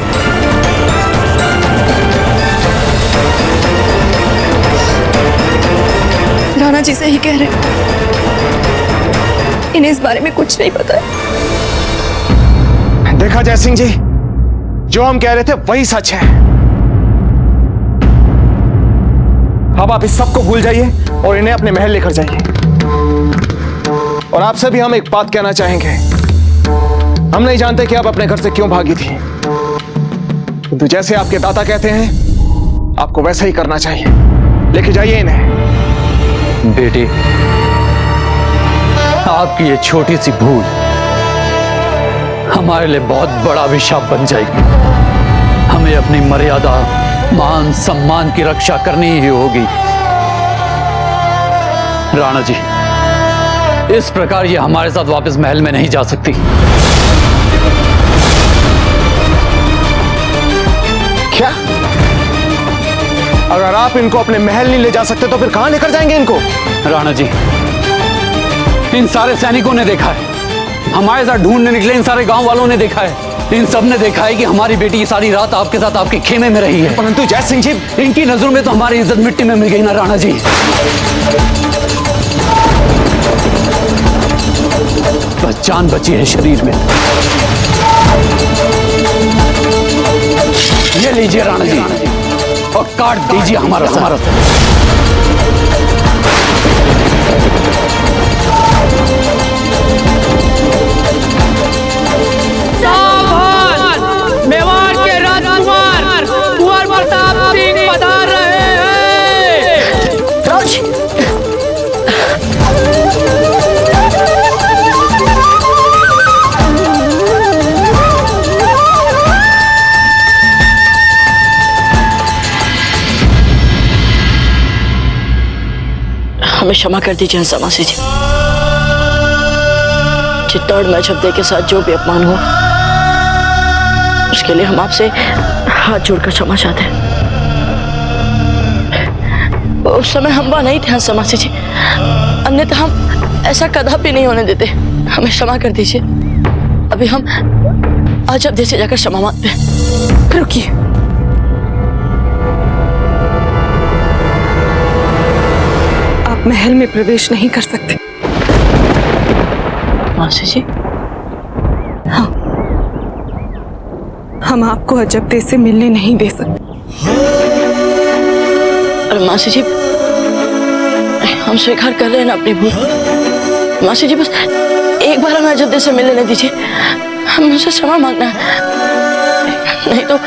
I: राणा जी सही कह रहे हैं, इन्हें इस बारे में कुछ नहीं पता है।
A: देखा जय सिंह जी, जो हम कह रहे थे वही सच है। अब आप इस सब को भूल जाइए और इन्हें अपने महल लेकर जाइए। और आपसे भी हम एक बात कहना चाहेंगे। हम नहीं जानते कि आप अपने घर से क्यों भागी थी, किंतु जैसे आपके दाता कहते हैं आपको वैसा ही करना चाहिए। लेके जाइए इन्हें।
H: बेटी, आपकी ये छोटी सी भूल हमारे लिए बहुत बड़ा अभिशाप बन जाएगी। हमें अपनी मर्यादा, मान सम्मान की रक्षा करनी ही होगी। राणा जी, इस प्रकार ये हमारे साथ वापस महल में नहीं जा सकती।
A: क्या? अगर आप इनको अपने महल नहीं ले जा सकते तो फिर कहां लेकर जाएंगे इनको?
H: राणा जी, इन सारे सैनिकों ने देखा है, हमारे साथ ढूंढने निकले इन सारे गांव वालों ने देखा है, इन सब ने देखा है कि हमारी बेटी सारी रात आपके साथ आपके खेमे में रही है।
A: परंतु जय सिंह जी,
H: इनकी नजरों में तो हमारी इज्जत मिट्टी में मिल गई ना राणा जी। बस जान बची है शरीर में। ये लीजिए राणा जी, और काट दीजिए हमारा सर।
S: मेवाड़ के राजकुमार कुंवर प्रताप सिंह पधार रहे हैं।
N: हमें क्षमा कर दीजिए हंसामासी जी। चित्तौड़ मजहबदे के साथ जो भी अपमान हो, उसके लिए हम आपसे हाथ जोड़कर क्षमा चाहते हैं। उस समय हम वहां नहीं थे हंसामासी जी, अन्यथा हम ऐसा कदापि नहीं होने देते। हमें क्षमा कर दीजिए। अभी हम आज अब देश से जाकर क्षमा मांगते हैं।
J: रुकिए, आप महल में प्रवेश नहीं कर सकते।
N: मासी जी,
J: हाँ, हम आपको अजब से मिलने नहीं दे सकते।
N: अरे मासी जी, हम स्वीकार कर रहे हैं ना अपनी भूल। मासी जी, बस एक बार हमें अजब से मिलने दीजिए। हम उनसे क्षमा मांगना है, नहीं तो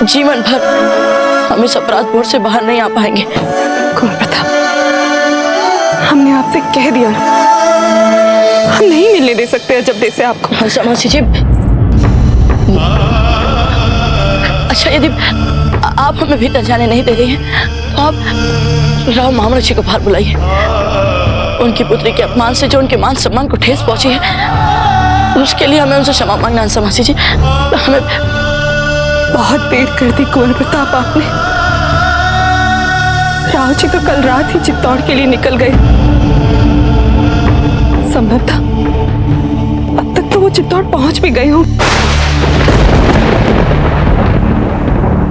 N: जीवन भर हम इस अपराध बोझ से बाहर नहीं आ पाएंगे।
J: कुंवर प्रताप, हमने आपसे कह दिया ना, हम नहीं मिलने दे सकते अजब से आपको।
N: हाँ मासी जी, अच्छा यदि आप हमें भीतर जाने नहीं दे रही हैं तो आप राव महामना जी को बाहर बुलाइए। उनकी पुत्री के अपमान से जो उनके मान सम्मान को ठेस पहुंची है, उसके लिए हमें उनसे क्षमा मांगना है मासी जी। हमें
J: बहुत देर कर दी कुंवर प्रताप आपने। राव जी तो कल रात ही चित्तौड़ के लिए निकल गए। संभव था अब तक तो वो चित्तौड़ पहुंच भी गए हों।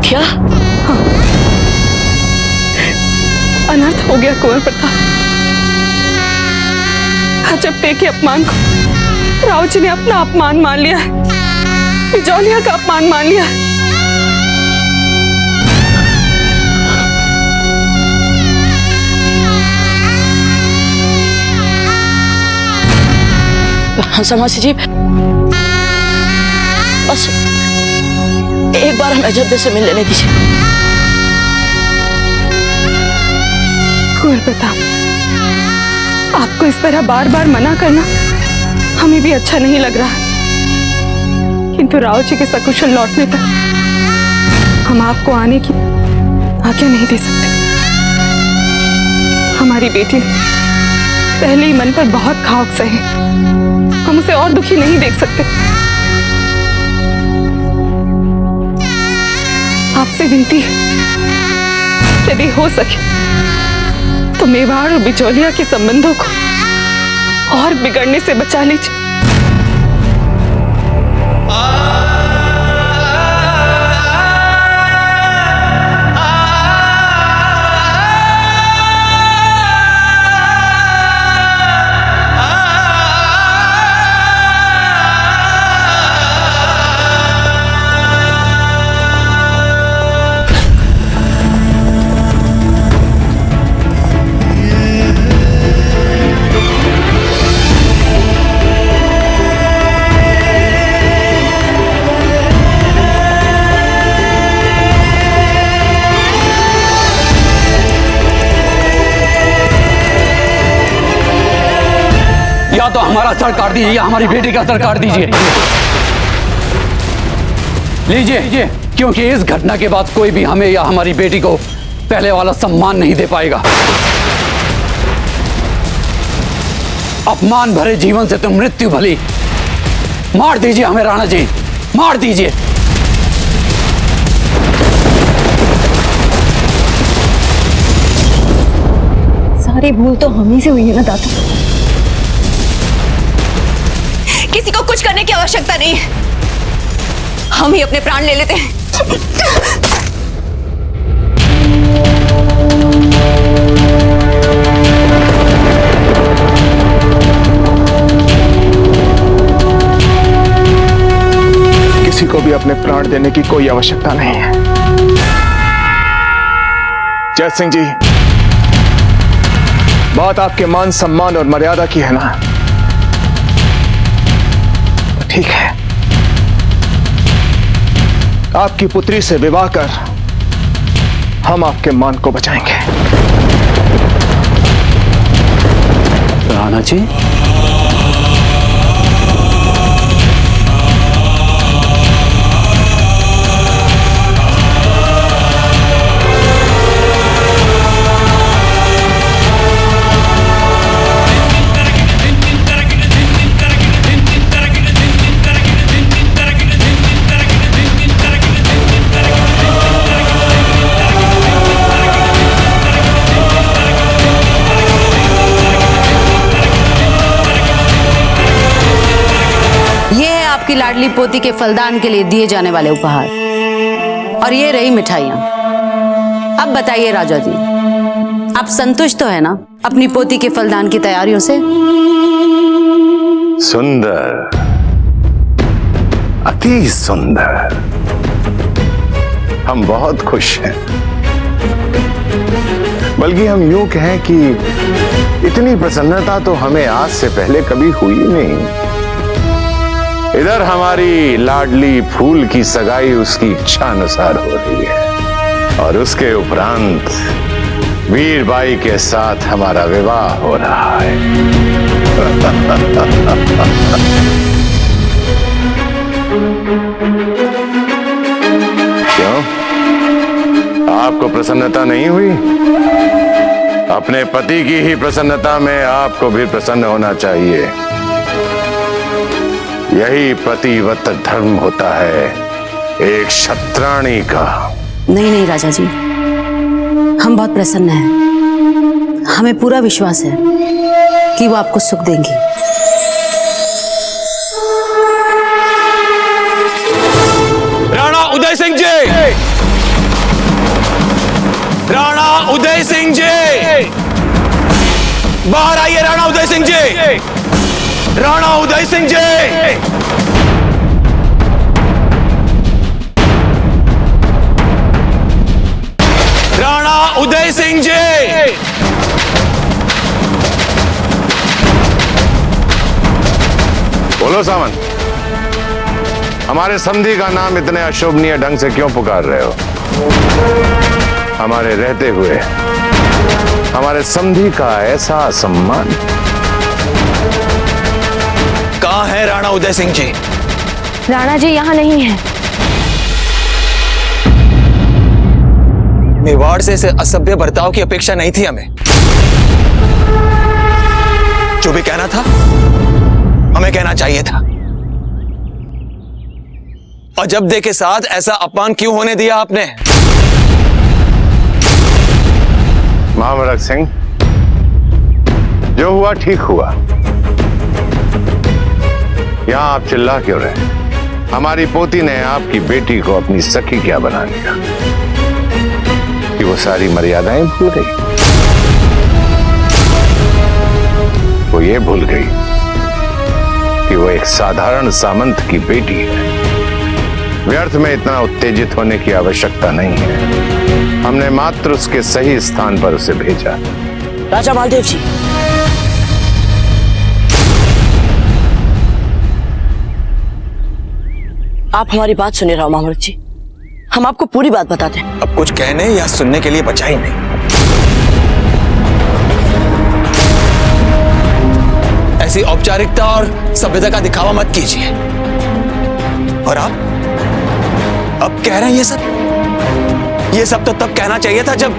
N: क्या?
J: हाँ, अनर्थ हो गया कुंवर प्रताप। अजब के अपमान को राव जी ने अपना अपमान मान लिया है, बिजौलिया का अपमान मान लिया है।
N: हाँ मासी जी, बस एक बार हमें अजब से मिल लेने दीजिए।
J: कुंवर प्रताप, आपको इस तरह बार बार मना करना हमें भी अच्छा नहीं लग रहा, किंतु राव जी के सकुशल लौटने तक हम आपको आने की आज्ञा नहीं दे सकते। हमारी बेटी ने पहले ही मन पर बहुत घाव सहे, हम उसे और दुखी नहीं देख सकते। आपसे विनती है, यदि हो सके तो मेवाड़ और बिचौलिया के संबंधों को और बिगड़ने से बचा लीजिए।
H: या तो हमारा सर काट दीजिए या हमारी बेटी का सर काट दीजिए। लीजिए, क्योंकि इस घटना के बाद कोई भी हमें या हमारी बेटी को पहले वाला सम्मान नहीं दे पाएगा। अपमान भरे जीवन से तो मृत्यु भली। मार दीजिए हमें राणा जी, मार दीजिए।
I: सारी भूल तो हम ही से हुई है ना दादा। किसी को कुछ करने की आवश्यकता नहीं है, हम ही अपने प्राण ले लेते हैं।
A: किसी को भी अपने प्राण देने की कोई आवश्यकता नहीं है। जय सिंह जी, बात आपके मान सम्मान और मर्यादा की है ना, ठीक है। आपकी पुत्री से विवाह कर हम आपके मान को बचाएंगे।
H: राणा जी,
P: आपकी लाडली पोती के फलदान के लिए दिए जाने वाले उपहार, और ये रही मिठाइयां। अब बताइए राजा जी, आप संतुष्ट तो है ना अपनी पोती के फलदान की तैयारियों से?
B: सुंदर, अति सुंदर। हम बहुत खुश हैं। बल्कि हम यूं कहें कि इतनी प्रसन्नता तो हमें आज से पहले कभी हुई नहीं। इधर हमारी लाडली फूल की सगाई उसकी इच्छा अनुसार हो रही है और उसके उपरांत वीरबाई के साथ हमारा विवाह हो रहा है। क्यों? आपको प्रसन्नता नहीं हुई? अपने पति की ही प्रसन्नता में आपको भी प्रसन्न होना चाहिए। यही पतिव्रत धर्म होता है एक क्षत्राणी का।
P: नहीं नहीं राजा जी, हम बहुत प्रसन्न हैं। हमें पूरा विश्वास है कि वो आपको सुख देंगी।
D: राणा उदय सिंह जी! राणा उदय सिंह जी! बाहर आइए राणा उदय सिंह जी! राणा उदय सिंह जी! राणा उदय सिंह जी!
B: बोलो सामंत, हमारे समधी का नाम इतने अशोभनीय ढंग से क्यों पुकार रहे हो? हमारे रहते हुए हमारे समधी का ऐसा सम्मान।
D: कहां है राणा उदय सिंह जी?
E: राणा जी यहाँ नहीं है।
D: मेवाड़ से असभ्य बर्ताव की अपेक्षा नहीं थी हमें। जो भी कहना था हमें कहना चाहिए था। अजबदे के साथ ऐसा अपमान क्यों होने दिया आपने?
B: महामरक सिंह, जो हुआ ठीक हुआ। यहां आप चिल्ला क्यों रहे? हमारी पोती ने आपकी बेटी को अपनी सखी क्या बना लिया कि वो सारी मर्यादाएं भूल गई। वो ये भूल गई कि वो एक साधारण सामंत की बेटी है। व्यर्थ में इतना उत्तेजित होने की आवश्यकता नहीं है। हमने मात्र उसके सही स्थान पर उसे भेजा।
N: राजा मालदेव जी, आप हमारी बात सुने राव मामरक जी। हम आपको पूरी बात बताते हैं।
D: अब कुछ कहने या सुनने के लिए बचा ही नहीं। ऐसी औपचारिकता और सभ्यता का दिखावा मत कीजिए। और आप अब कह रहे हैं ये सब तो तब कहना चाहिए था जब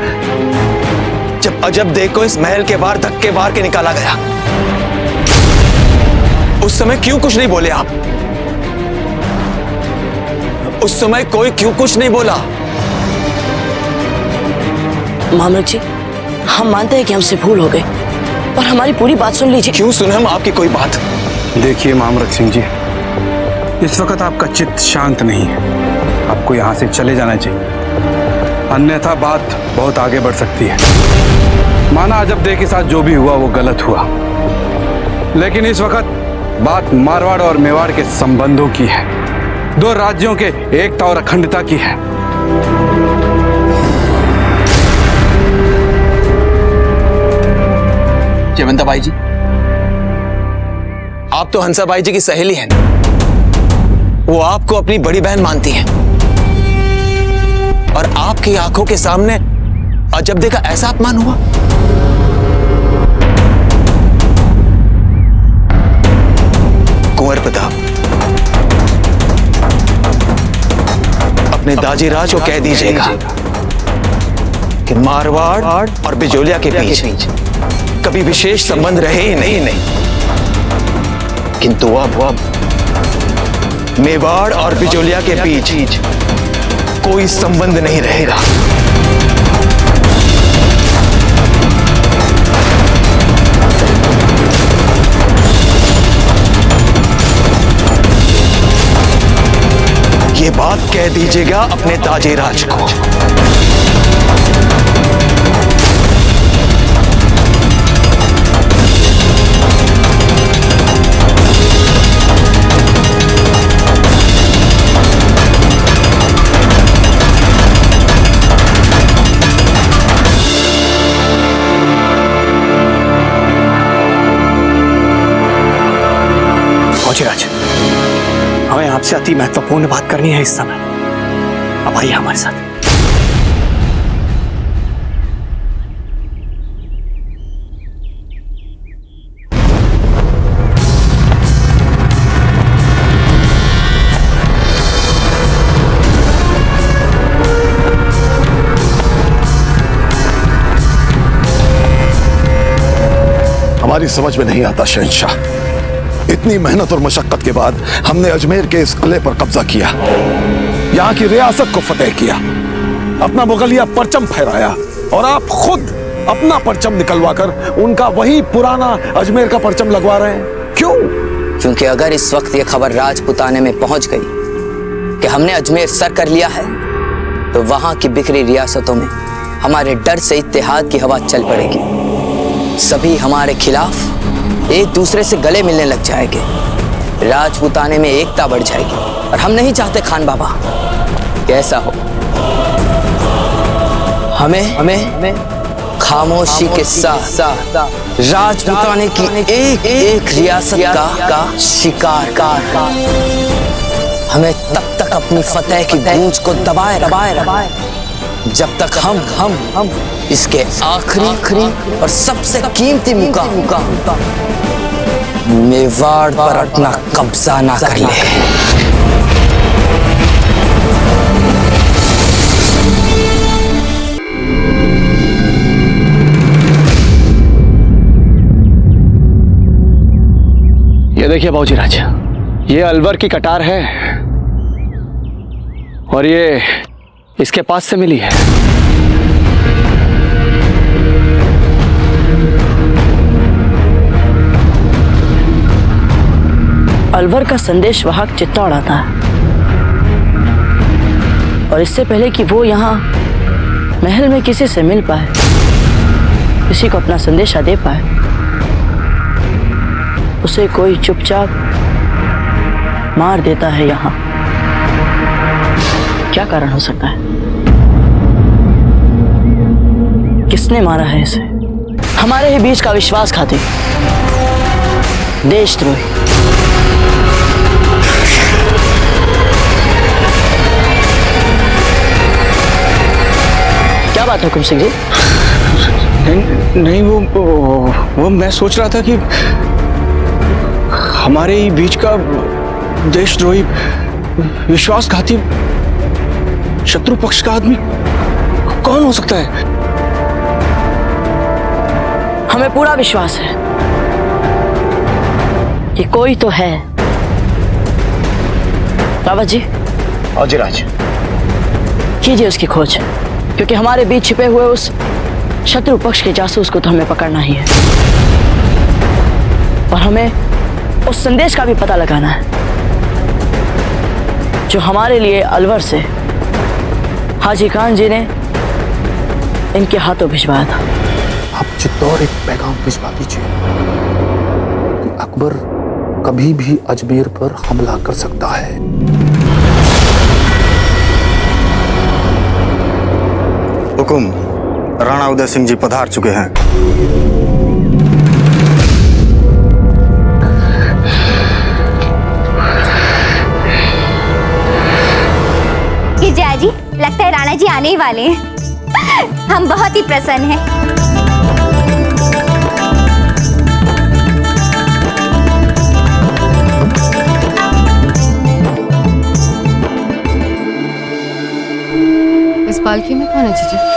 D: अजबदे को इस महल के बाहर धक्के मार के निकाला गया। उस समय क्यों कुछ नहीं बोले आप? उस समय कोई क्यों कुछ नहीं बोला?
N: मामरक जी, हम मानते हैं कि हमसे भूल हो गई, पर हमारी पूरी बात सुन लीजिए।
D: क्यों सुने हम आपकी कोई बात?
K: देखिए मामरक सिंह जी, इस वक्त आपका चित्त शांत नहीं है। आपको यहाँ से चले जाना चाहिए, अन्यथा बात बहुत आगे बढ़ सकती है। माना अजबदे के साथ जो भी हुआ वो गलत हुआ, लेकिन इस वक्त बात मारवाड़ और मेवाड़ के संबंधों की है, दो राज्यों के एकता और अखंडता की है।
D: जयवंताबाई जी, आप तो हंसाबाई जी की सहेली हैं। वो आपको अपनी बड़ी बहन मानती हैं और आपकी आंखों के सामने अजबदे का ऐसा अपमान हुआ। कुंवर प्रताप, अपने दाजीराज को कह दीजिएगा कि मारवाड़ और बिजोलिया के बीच कभी विशेष संबंध रहे ही नहीं, किंतु अब मेवाड़ और बिजोलिया के बीच कोई संबंध नहीं रहेगा। ये बात कह दीजिएगा अपने दाजीराज को।
T: आपसे अति महत्वपूर्ण बात करनी है इस समय। अब आइए हमारे साथ।
R: हमारी समझ में नहीं आता शहंशाह, इतनी मेहनत और मशक्कत के बाद हमने अजमेर के इस किले पर कब्जा किया, यहाँ की रियासत को फतेह किया, अपना मुगलिया परचम फहराया, और आप खुद अपना परचम निकलवाकर उनका वही पुराना अजमेर का परचम लगवा रहे हैं। क्यों?
G: क्योंकि अगर इस वक्त ये खबर राजपुताने में पहुंच गई कि हमने अजमेर सर कर लिया है, तो वहां की बिखरी रियासतों में हमारे डर से इत्तेहाद की हवा चल पड़ेगी। सभी हमारे खिलाफ एक दूसरे से गले मिलने लग जाएंगे, राजपुताने में एकता बढ़ जाएगी, और हम नहीं चाहते खान बाबा कैसा हो। हमें खामोशी के साथ राजपुताने की एक एक रियासत का शिकार हमें तब तक अपनी फतेह की गूंज को दबाए जब तक हम इसके आखिरी और सबसे कीमती मुकाम मेवाड़ पर अपना कब्जा ना कर ले।
A: ये देखिए बाबूजी राज, ये अलवर की कटार है और ये इसके पास से मिली है।
N: अलवर का संदेश वाहक चित्तौड़ आता है, और इससे पहले कि वो यहाँ महल में किसी से मिल पाए, किसी को अपना संदेशा दे पाए, उसे कोई चुपचाप मार देता है। यहाँ क्या कारण हो सकता है? किसने मारा है इसे? हमारे ही बीच का विश्वासघाती, देशद्रोही। क्या बात है हुकुम सिंह जी?
T: नहीं वो मैं सोच रहा था कि हमारे ही बीच का देशद्रोही, विश्वासघाती, शत्रु पक्ष का आदमी कौन हो सकता है?
N: हमें पूरा विश्वास है कि कोई तो है। रावत जी।
A: अजयराज,
N: कीजिए उसकी खोज, क्योंकि हमारे बीच छिपे हुए उस शत्रु पक्ष के जासूस को तो हमें पकड़ना ही है, और हमें उस संदेश का भी पता लगाना है जो हमारे लिए अलवर से हाजी खान जी ने इनके हाथों भिजवाया था।
U: आप चित्तौड़ एक पैगाम भिजवा दीजिए कि अकबर कभी भी अजमेर पर हमला कर सकता है।
T: हुकुम, राणा उदय सिंह जी पधार चुके हैं।
O: जया जी, लगता है राणा जी आने ही वाले हैं। हम बहुत ही प्रसन्न हैं।
E: इस पालकी में कौन है जीजा?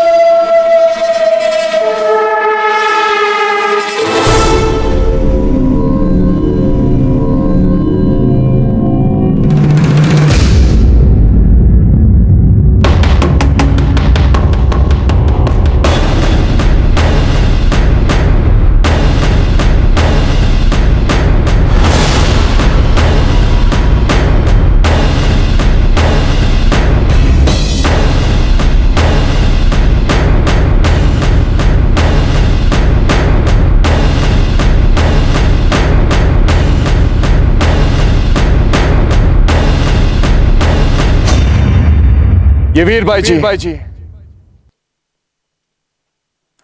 A: ये वीर भाई जी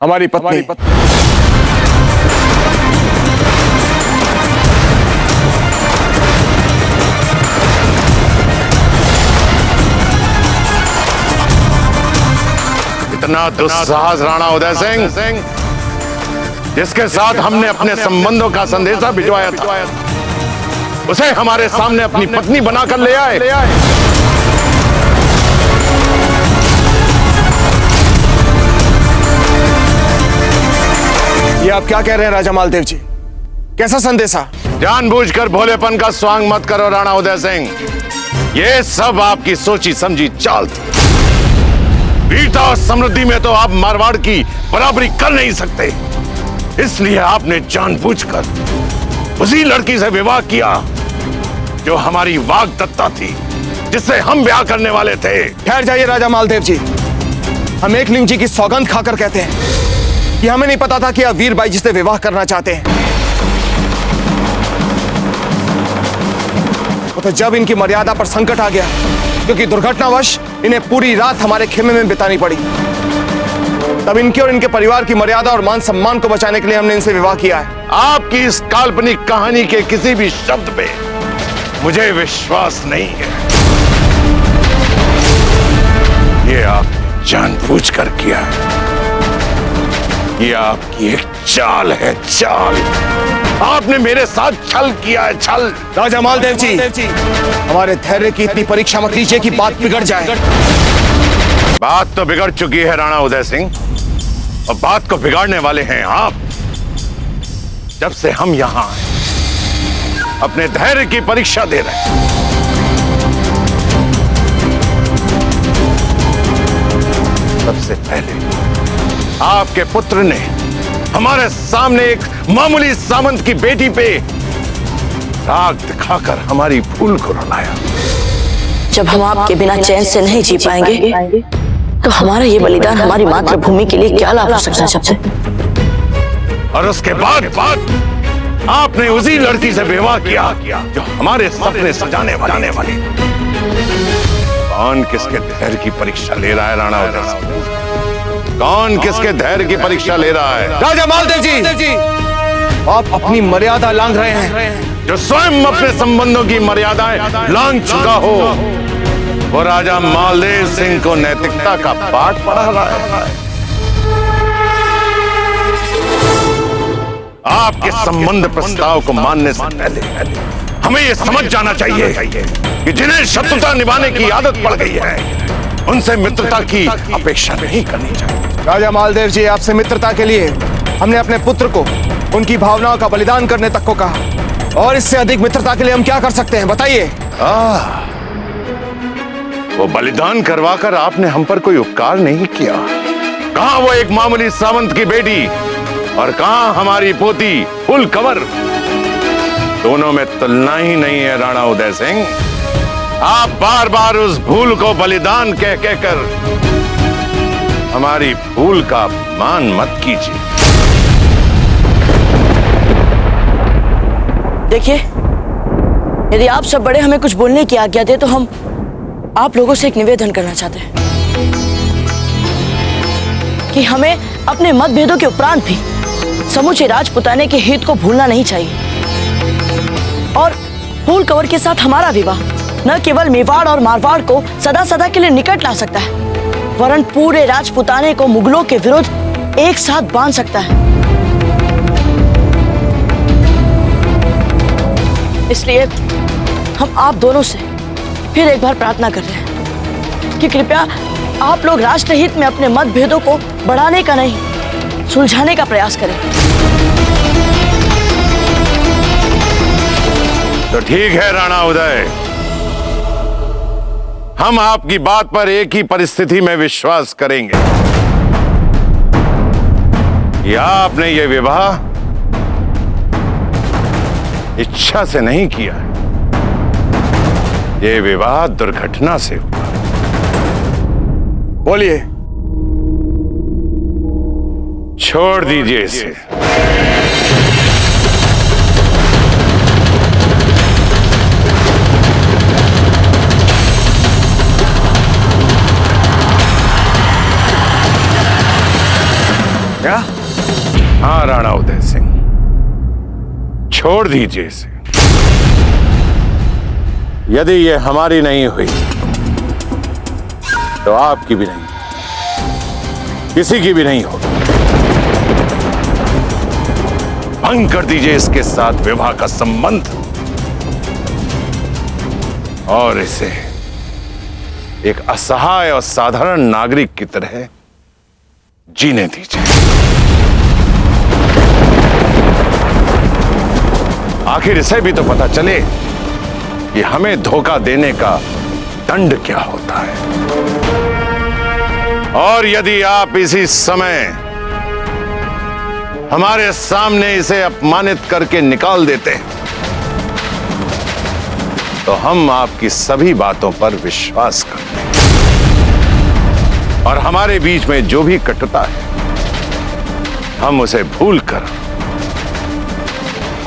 A: हमारी पत्नी।
B: इतना दुस्साहस राणा उदय सिंह, जिसके साथ हमने अपने संबंधों का संदेशा भिजवाया था, उसे हमारे सामने अपनी पत्नी बनाकर ले आए।
A: ये आप क्या कह रहे हैं राजा मालदेव जी? कैसा संदेशा?
B: जानबूझकर भोलेपन का स्वांग मत करो राणा उदय सिंह। ये सब आपकी सोची समझी चाल थी। वीरता और समृद्धि में तो आप मारवाड़ की बराबरी कर नहीं सकते, इसलिए आपने जानबूझकर उसी लड़की से विवाह किया जो हमारी वाग्दत्ता थी, जिससे हम ब्याह करने वाले थे।
A: ठहर जाइए राजा मालदेव जी, हम एकलिंग जी की सौगंध खाकर कहते हैं कि हमें नहीं पता था कि आप वीरबाई जी से विवाह करना चाहते हैं। तो जब इनकी मर्यादा पर संकट आ गया, क्योंकि दुर्घटनावश इन्हें पूरी रात हमारे खेमे में बितानी पड़ी, तब इनके और इनके परिवार की मर्यादा और मान सम्मान को बचाने के लिए हमने इनसे विवाह किया है।
B: आपकी इस काल्पनिक कहानी के किसी भी शब्द पे मुझे विश्वास नहीं है। ये आप जानबूझकर किया है। ये आपकी एक चाल है, चाल। आपने मेरे साथ छल किया है, छल।
A: राजा मालदेव जी, हमारे धैर्य की इतनी परीक्षा मत लीजिए कि बात बिगड़ जाए।
B: बात तो बिगड़ चुकी है राणा उदय सिंह, और बात को बिगाड़ने वाले हैं आप। जब से हम यहां अपने धैर्य की परीक्षा दे रहे हैं, सबसे पहले आपके पुत्र ने हमारे सामने एक मामूली सामंत की बेटी पे राग दिखाकर हमारी भूल को रुलाया।
N: जब हम आपके बिना चैन से नहीं जी पाएंगे, तो हमारा ये बलिदान हमारी मातृभूमि के लिए क्या लाभ हो सकता है सबसे?
B: और उसके बाद आपने उसी लड़की से विवाह किया जो हमारे सपने सजाने वाली। कौन किसके धैर्य की परीक्षा ले रहा है राणा उदय सिंह? कौन किसके धैर्य की परीक्षा ले रहा है?
A: राजा मालदेव जी, आप अपनी मर्यादा लांघ रहे हैं।
B: जो स्वयं अपने संबंधों की मर्यादाएं लांघ चुका हो, वो राजा मालदेव सिंह को नैतिकता का पाठ पढ़ा रहा है। आपके संबंध प्रस्ताव को मानने से पहले हमें यह समझ जाना चाहिए कि जिन्हें शत्रुता निभाने की आदत पड़ गई है, उनसे मित्रता की अपेक्षा नहीं करनी चाहिए।
A: राजा मालदेव जी, आपसे मित्रता के लिए हमने अपने पुत्र को उनकी भावनाओं का बलिदान करने तक को कहा, और इससे अधिक मित्रता के लिए हम क्या कर सकते हैं, बताइए?
B: वो बलिदान करवाकर आपने हम पर कोई उपकार नहीं किया। कहां वो एक मामूली सामंत की बेटी, और कहां हमारी पोती फुल कवर? दोनों में तुलना ही नहीं है राणा उदय सिंह। आप बार बार उस भूल को बलिदान कह कहकर हमारी भूल का अपमान मत कीजिए।
N: देखिए, यदि आप सब बड़े हमें कुछ बोलने की आज्ञा दे, तो हम आप लोगों से एक निवेदन करना चाहते हैं कि हमें अपने मतभेदों के उपरांत भी समूचे राजपुताने के हित को भूलना नहीं चाहिए, और फूल कंवर के साथ हमारा विवाह न केवल मेवाड़ और मारवाड़ को सदा सदा के लिए निकट ला सकता है, वरन पूरे राजपुताने को मुगलों के विरुद्ध एक साथ बांध सकता है। इसलिए हम आप दोनों से फिर एक बार प्रार्थना कर रहे हैं कि कृपया आप लोग राष्ट्र हित में अपने मतभेदों को बढ़ाने का नहीं, सुलझाने का प्रयास करें।
B: तो ठीक है राणा उदय, हम आपकी बात पर एक ही परिस्थिति में विश्वास करेंगे कि आपने ये विवाह इच्छा से नहीं किया, ये विवाह दुर्घटना से हुआ।
A: बोलिए।
B: छोड़ दीजिए इसे।
A: क्या?
B: हाँ राणा उदय सिंह, छोड़ दीजिए इसे। यदि ये हमारी नहीं हुई तो आपकी भी नहीं। किसी की भी नहीं होगी। भंग कर दीजिए इसके साथ विवाह का संबंध और इसे एक असहाय और साधारण नागरिक की तरह जीने दीजिए। आखिर इसे भी तो पता चले कि हमें धोखा देने का दंड क्या होता है। और यदि आप इसी समय हमारे सामने इसे अपमानित करके निकाल देते तो हम आपकी सभी बातों पर विश्वास करते और हमारे बीच में जो भी कटुता है हम उसे भूलकर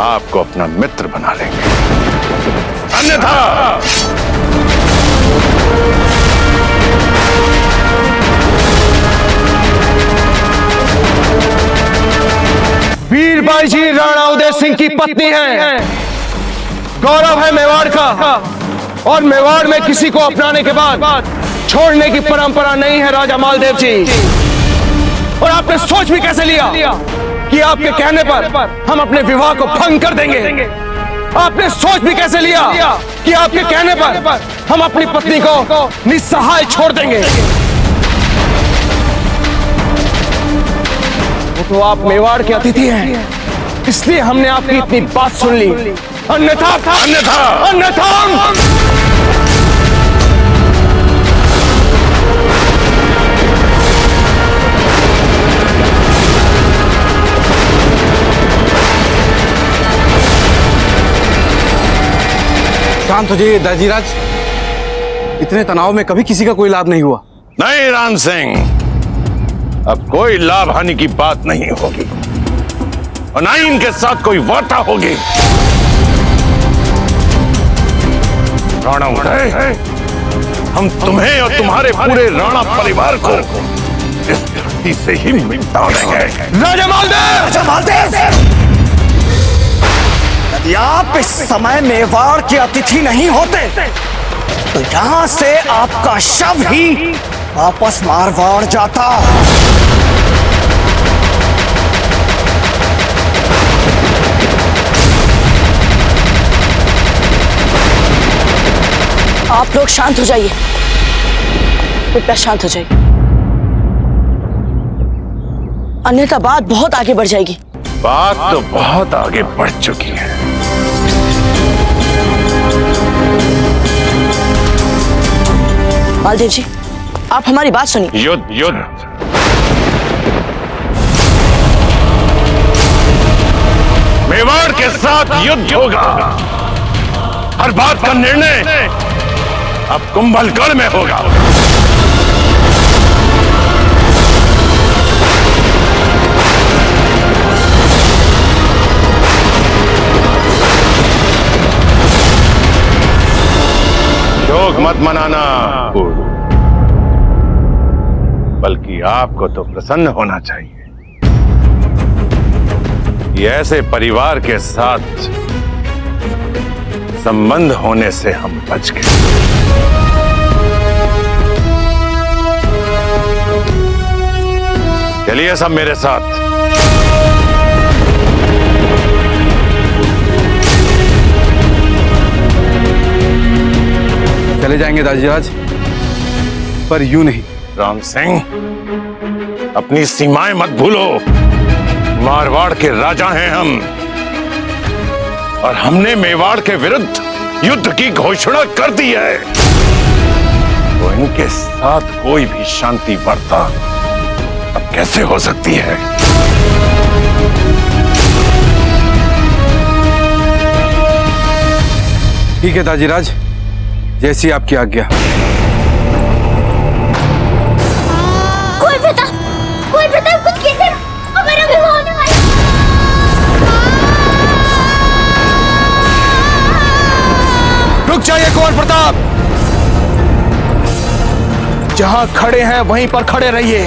B: आपको अपना मित्र बना लेंगे। अन्यथा
L: वीरबाई जी राणा उदय सिंह की पत्नी हैं। गौरव है मेवाड़ का और मेवाड़ में किसी को अपनाने के बाद छोड़ने की परंपरा नहीं है राजा मालदेव जी। और आपने सोच भी कैसे लिया कि आपके कहने पर हम अपने विवाह को भंग कर देंगे? आपने सोच भी कैसे लिया कि आपके कहने पर हम अपनी पत्नी को निस्सहाय छोड़ देंगे? तो आप मेवाड़ के अतिथि हैं, इसलिए हमने आपकी इतनी बात सुन ली। अन्यथा अन्यथा अन्यथा
K: शांत हो जाइए दाजीराज। इतने तनाव में कभी किसी का कोई लाभ नहीं हुआ।
B: नहीं राम सिंह, अब कोई लाभ हानि की बात नहीं होगी और ना ही इनके साथ कोई वार्ता होगी। राणा उदय, हम तुम्हें और तुम्हारे पूरे राणा परिवार को इस धरती से ही मिटा देंगे।
L: राजा मालदेव!
C: राजा मालदेव! यदि आप इस समय मेवाड़ के अतिथि नहीं होते तो यहां से आपका शव ही वापस मारवाड़ जाता।
N: आप लोग शांत हो जाइए, कृपया शांत हो जाइए, अन्यथा बात बहुत आगे बढ़ जाएगी।
B: बात तो बहुत आगे बढ़ चुकी है।
N: मालदेव जी, आप हमारी बात सुनिए।
B: युद्ध युद्ध मेवाड़ के साथ युद्ध होगा। हर बात का निर्णय अब कुंभलगढ़ में होगा। शोक मत मनाना, बल्कि आपको तो प्रसन्न होना चाहिए कि ऐसे परिवार के साथ संबंध होने से हम बच गए। चलिए सब मेरे साथ।
K: चले जाएंगे दाजीराज, पर यूं नहीं।
B: राम सिंह, अपनी सीमाएं मत भूलो। मारवाड़ के राजा हैं हम और हमने मेवाड़ के विरुद्ध युद्ध की घोषणा कर दी है। तो इनके साथ कोई भी शांति वार्ता अब कैसे हो सकती है?
K: ठीक है दाजीराज, जैसी आपकी आज्ञा।
O: कोई पता कुछ कैसे हमारा विवाह होने वाला।
L: रुक जाइए कुंवर प्रताप, जहां खड़े हैं वहीं पर खड़े रहिए।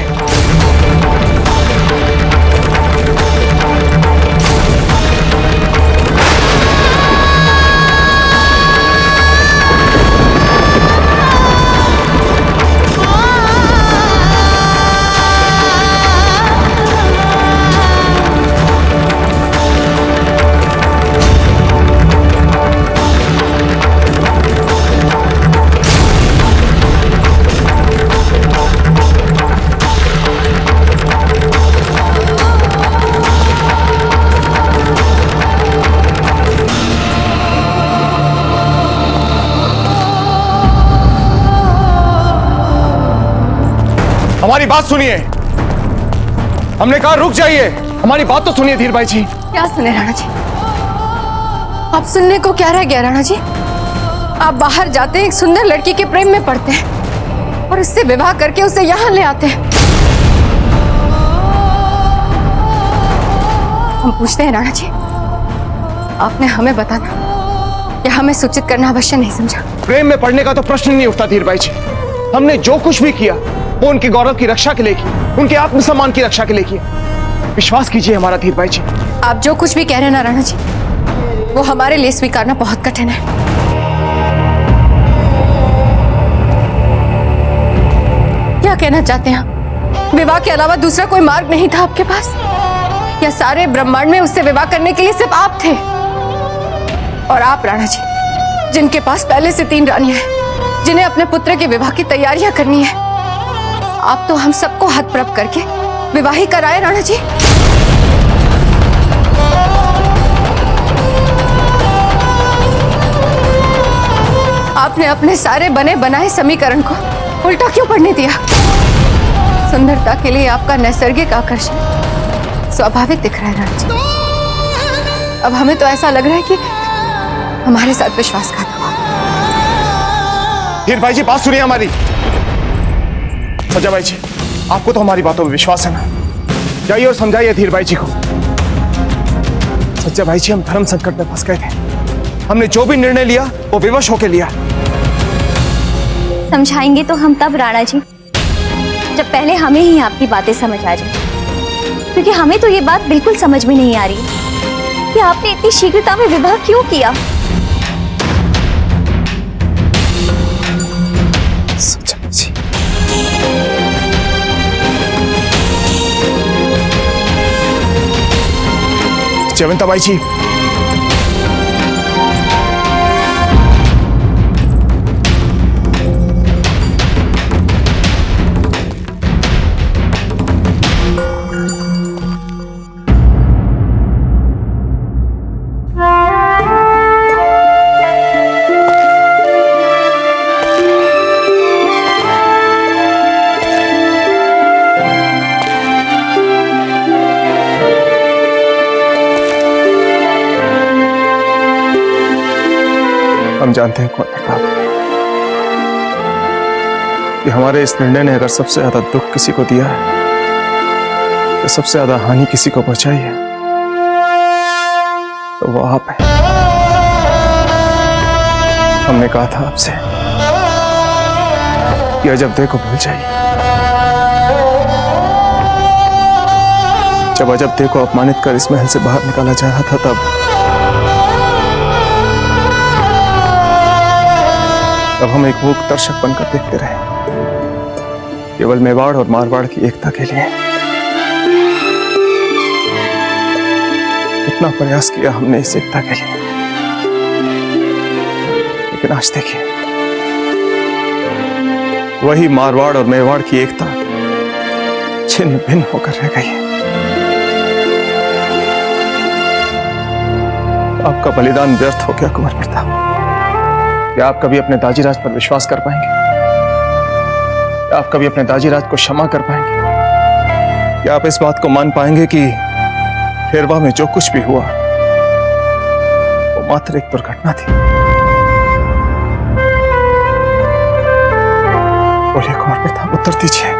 A: बात सुनिए। हमने कहा रुक जाइए, हमारी बात तो सुनिए धीर भाई जी।
I: क्या सुने राणा जी? आप सुनने को क्या रह गया राणा जी? आप बाहर जाते हैं, एक सुंदर लड़की के प्रेम में पड़ते हैं और उससे विवाह करके उसे यहाँ ले आते हैं। हम पूछते हैं राणा जी, आपने हमें बताना या हमें सूचित करना अवश्य नहीं समझा?
A: प्रेम में पड़ने का तो प्रश्न नहीं उठता धीर भाई जी। हमने जो कुछ भी किया वो उनके गौरव की रक्षा के लिए किया, उनके आत्मसम्मान की रक्षा के लिए किया। विश्वास कीजिए हमारा धीर भाई जी।
I: आप जो कुछ भी कह रहे हैं ना राणा जी, वो हमारे लिए स्वीकारना बहुत कठिन है। क्या कहना चाहते हैं आप? विवाह के अलावा दूसरा कोई मार्ग नहीं था आपके पास? या सारे ब्रह्मांड में उससे विवाह करने के लिए सिर्फ आप थे? और आप राणा जी, जिनके पास पहले से 3 रानियां हैं, जिन्हें अपने पुत्र के विवाह की तैयारियां करनी है, आप तो हम सबको हतप्रभ करके विवाह ही कराए राणा जी। आपने अपने सारे बने बनाए समीकरण को उल्टा क्यों पढ़ने दिया? सुंदरता के लिए आपका नैसर्गिक आकर्षण स्वाभाविक दिख रहा है राणा जी। अब हमें तो ऐसा लग रहा है कि हमारे साथ विश्वासघात हुआ।
A: धीर भाई जी बात सुनिए हमारी। सजा भाई जी, आपको तो हमारी बातों में विश्वास है ना? जाइए और समझाइए धीर भाई जी को। सज्जा भाई जी, हम धर्म संकट में फंस गए थे। हमने जो भी निर्णय लिया वो विवश होकर लिया।
O: समझाएंगे तो हम तब राणा जी, जब पहले हमें ही आपकी बातें समझ आ जाए, क्योंकि हमें तो ये बात बिल्कुल समझ में नहीं आ रही कि आपने इतनी शीघ्रता में विवाह क्यों किया।
A: जयवंता बाई जी, हम जानते हैं कुंवर प्रताप कि हमारे इस निर्णय ने अगर सबसे ज्यादा दुख किसी को दिया है, तो सबसे ज्यादा हानि किसी को पहुंचाई है, तो वो आप हैं। हमने कहा था आपसे कि अजब को भूल जाइए। जब अजब को अपमानित कर इस महल से बाहर निकाला जा रहा था, तब हम एक मूक दर्शक बनकर देखते रहे, केवल मेवाड़ और मारवाड़ की एकता के लिए। इतना प्रयास किया हमने इस एकता के लिए, लेकिन आज देखिए, वही मारवाड़ और मेवाड़ की एकता छिन्न भिन्न होकर रह गई है। आपका बलिदान व्यर्थ हो गया कुंवर प्रताप। क्या आप कभी अपने दाजीराज पर विश्वास कर पाएंगे? क्या आप कभी अपने दाजीराज को क्षमा कर पाएंगे? क्या आप इस बात को मान पाएंगे कि खेरवा में जो कुछ भी हुआ वो मात्र एक दुर्घटना थी? बोलिए कुंवर प्रताप, उत्तर दीजिए।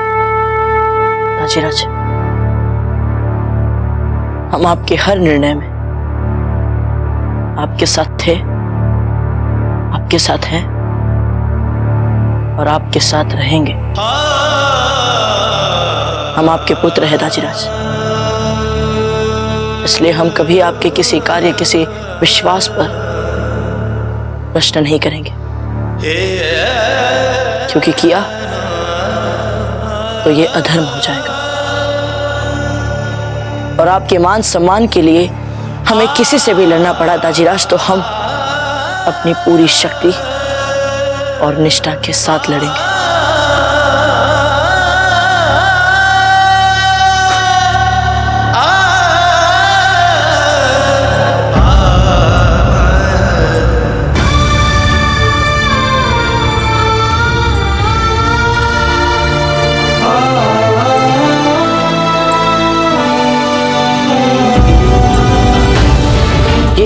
N: दाजीराज, हम आपके हर निर्णय में आपके साथ थे, आपके साथ हैं और आपके साथ रहेंगे। हम आपके पुत्र हैं दाजीराज, इसलिए हम कभी आपके किसी कार्य, किसी विश्वास पर प्रश्न नहीं करेंगे, क्योंकि किया तो ये अधर्म हो जाएगा और आपके मान सम्मान के लिए हमें किसी से भी लड़ना पड़ा दाजीराज, तो हम अपनी पूरी शक्ति और निष्ठा के साथ लड़ेंगे।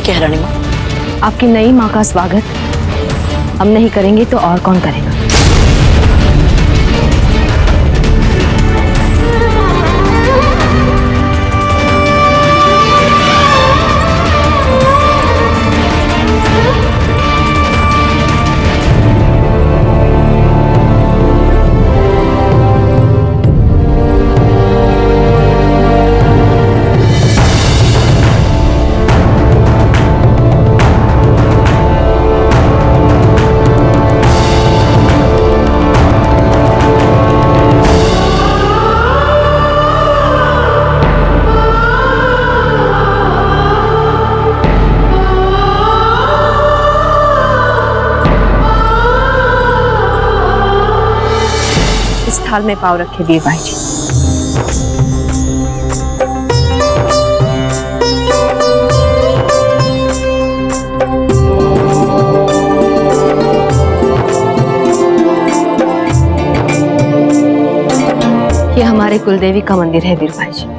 N: क्या है रानी माँ?
E: आपकी नई माँ का स्वागत हम नहीं करेंगे तो और कौन करेगा? थाल में पाव रखे वीर भाई जी। ये हमारे कुलदेवी का मंदिर है वीर भाई जी।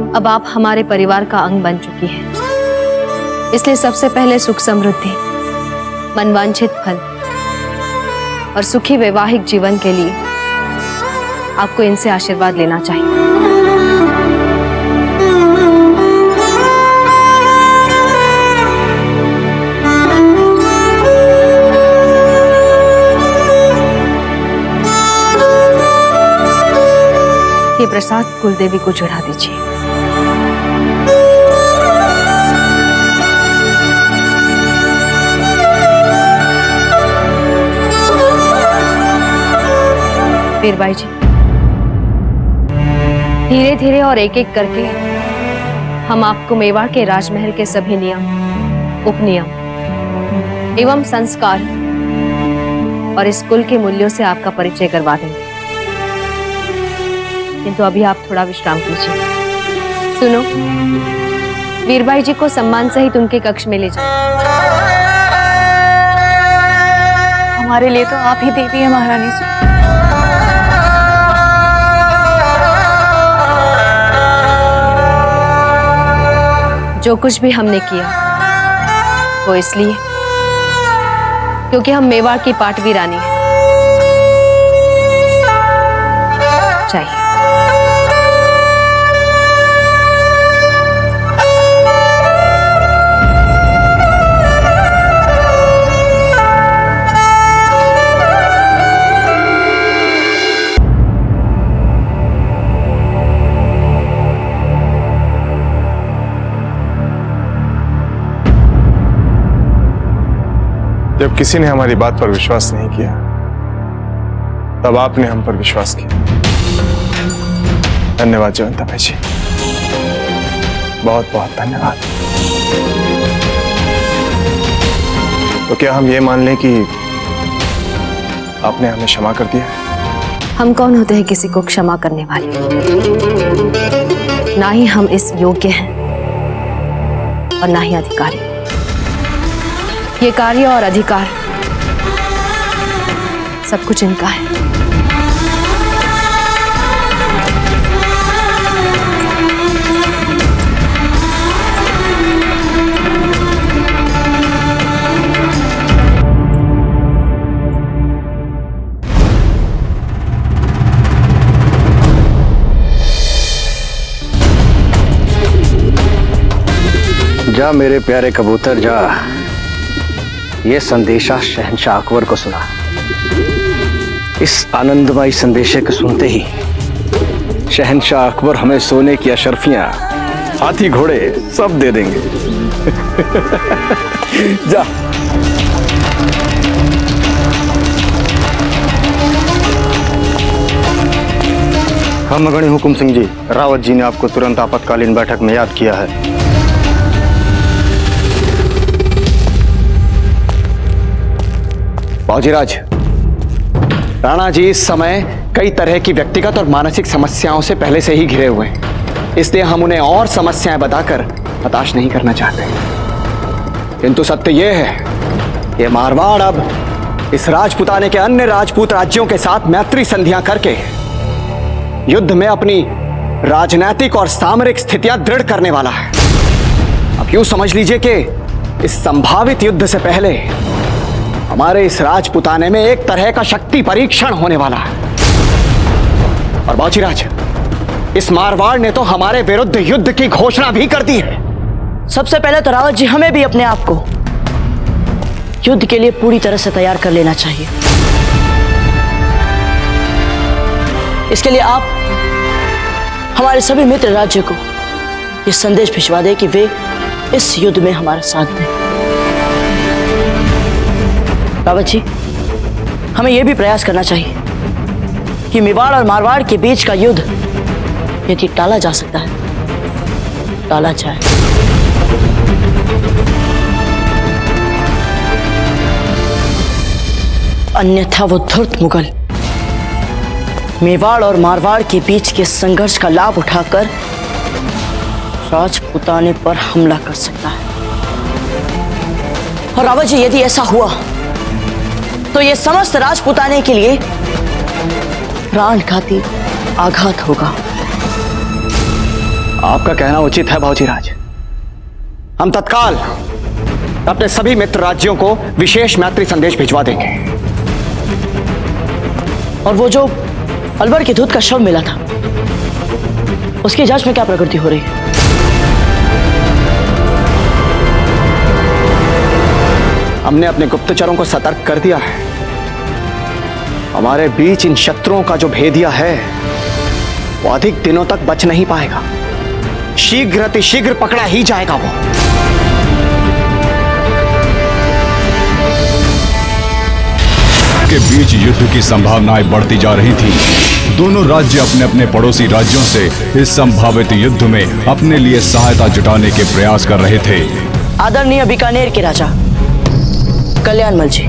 E: अब आप हमारे परिवार का अंग बन चुकी हैं, इसलिए सबसे पहले सुख समृद्धि, मनवांछित फल और सुखी वैवाहिक जीवन के लिए आपको इनसे आशीर्वाद लेना चाहिए। ये प्रसाद कुलदेवी को चढ़ा दीजिए। वीर भाई जी, धीरे धीरे और एक एक करके हम आपको मेवाड़ के राजमहल के सभी नियम, उपनियम एवं संस्कार और इस कुल के मूल्यों से आपका परिचय करवा देंगे। किंतु अभी आप थोड़ा विश्राम कीजिए। सुनो, वीर भाई जी को सम्मान सहित उनके कक्ष में ले जाओ।
J: हमारे लिए तो आप ही देवी है महारानी जी।
E: जो कुछ भी हमने किया वो इसलिए क्योंकि हम मेवाड़ की पाटवी रानी हैं। चाहिए
A: जब किसी ने हमारी बात पर विश्वास नहीं किया, तब आपने हम पर विश्वास किया। धन्यवाद जयवंता भाई जी, बहुत बहुत धन्यवाद। तो क्या हम ये मान लें कि आपने हमें क्षमा कर दिया?
E: हम कौन होते हैं किसी को क्षमा करने वाले? ना ही हम इस योग्य हैं और ना ही अधिकारी। ये कार्य और अधिकार सब कुछ इनका है।
T: जा मेरे प्यारे कबूतर जा, ये संदेशा शहंशाह अकबर को सुना। इस आनंदमयी संदेशे को सुनते ही शहंशाह अकबर हमें सोने की अशर्फियां, हाथी घोड़े सब दे देंगे। जा।
K: हम अगणी हुकुम सिंह जी, रावत जी ने आपको तुरंत आपातकालीन बैठक में याद किया है।
T: बाजीराज, राणा जी इस समय कई तरह की व्यक्तिगत और मानसिक समस्याओं से पहले से ही घिरे हुए हैं, इसलिए हम उन्हें और समस्याएं बताकर हताश नहीं करना चाहते। किंतु सत्य यह है कि मारवाड़ अब
C: इस राजपुताने के अन्य राजपूत राज्यों के साथ मैत्री संधियां करके युद्ध में अपनी राजनैतिक और सामरिक स्थितियां दृढ़ करने वाला है। अब यूं समझ लीजिए कि इस संभावित युद्ध से पहले हमारे इस राजपुताने में एक तरह का शक्ति परीक्षण होने वाला है। और बाजीराज, इस मारवाड़ ने तो हमारे विरुद्ध युद्ध की घोषणा भी कर दी है।
N: सबसे पहले तो रावत जी हमें भी अपने आप को युद्ध के लिए पूरी तरह से तैयार कर लेना चाहिए। इसके लिए आप हमारे सभी मित्र राज्य को यह संदेश भिजवा दें कि वे इस युद्ध में हमारा साथ दें। रावत जी, हमें यह भी प्रयास करना चाहिए कि मेवाड़ और मारवाड़ के बीच का युद्ध यदि टाला जा सकता है, टाला जाए। अन्यथा वो धूर्त मुगल मेवाड़ और मारवाड़ के बीच के संघर्ष का लाभ उठाकर राजपुताने पर हमला कर सकता है। और रावत जी, यदि ऐसा हुआ तो यह समस्त राजपुताने के लिए प्राणघाती आघात होगा।
C: आपका कहना उचित है बाजीराज। हम तत्काल अपने सभी मित्र राज्यों को विशेष मैत्री संदेश भिजवा देंगे।
N: और वो जो अलवर के दूध का शव मिला था, उसकी जांच में क्या प्रगति हो रही है?
C: हमने अपने गुप्तचरों को सतर्क कर दिया है। हमारे बीच इन शत्रुओं का जो भेदिया है वो अधिक दिनों तक बच नहीं पाएगा। शीघ्र अतिशीघ्र पकड़ा ही जाएगा वो।
M: के बीच युद्ध की संभावनाएं बढ़ती जा रही थीं। दोनों राज्य अपने अपने पड़ोसी राज्यों से इस संभावित युद्ध में अपने लिए सहायता जुटाने के प्रयास कर रहे थे।
N: आदरणीय बीकानेर के राजा कल्याणमल जी,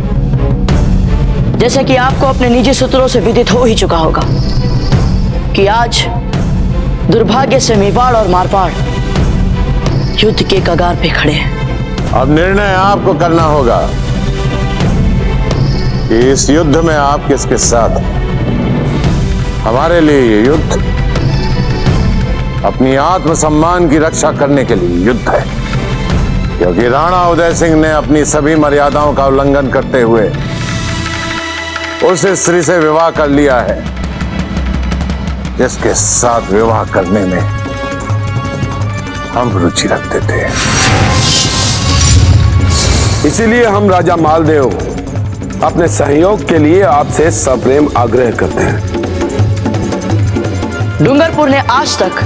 N: जैसा कि आपको अपने निजी सूत्रों से विदित हो ही चुका होगा कि आज दुर्भाग्य से मेवाड़ और मारवाड़ युद्ध के कगार पे खड़े हैं।
B: अब निर्णय आपको करना होगा कि इस युद्ध में आप किसके साथ हैं। हमारे लिए ये युद्ध अपनी आत्मसम्मान की रक्षा करने के लिए युद्ध है, क्योंकि राणा उदय सिंह ने अपनी सभी मर्यादाओं का उल्लंघन करते हुए उस स्त्री से विवाह कर लिया है जिसके साथ विवाह करने में हम रुचि रखते थे।
F: इसीलिए हम राजा मालदेव अपने सहयोग के लिए आपसे सप्रेम आग्रह करते हैं।
N: डूंगरपुर ने आज तक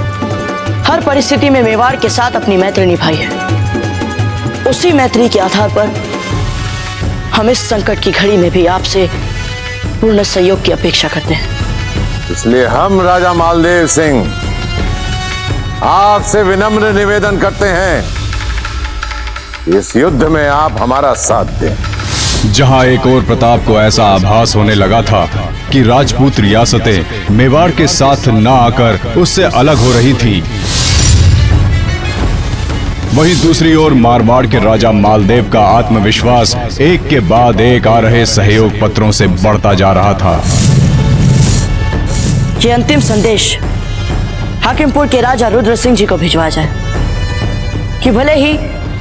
N: हर परिस्थिति में मेवाड़ के साथ अपनी मैत्री निभाई है। उसी मैत्री के आधार पर हम इस संकट की घड़ी में भी आपसे पूर्ण सहयोग की अपेक्षा करते हैं।
B: इसलिए हम राजा मालदेव सिंह आपसे विनम्र निवेदन करते हैं, इस युद्ध में आप हमारा साथ दें।
M: जहां एक और प्रताप को ऐसा आभास होने लगा था कि राजपूत रियासतें मेवाड़ के साथ न आकर उससे अलग हो रही थी, वहीं दूसरी ओर मारवाड़ के राजा मालदेव का आत्मविश्वास एक के बाद एक आ रहे सहयोग पत्रों से बढ़ता जा रहा था।
N: ये अंतिम संदेश हाकिमपुर के राजा रुद्र सिंह जी को भिजवाया जाए कि भले ही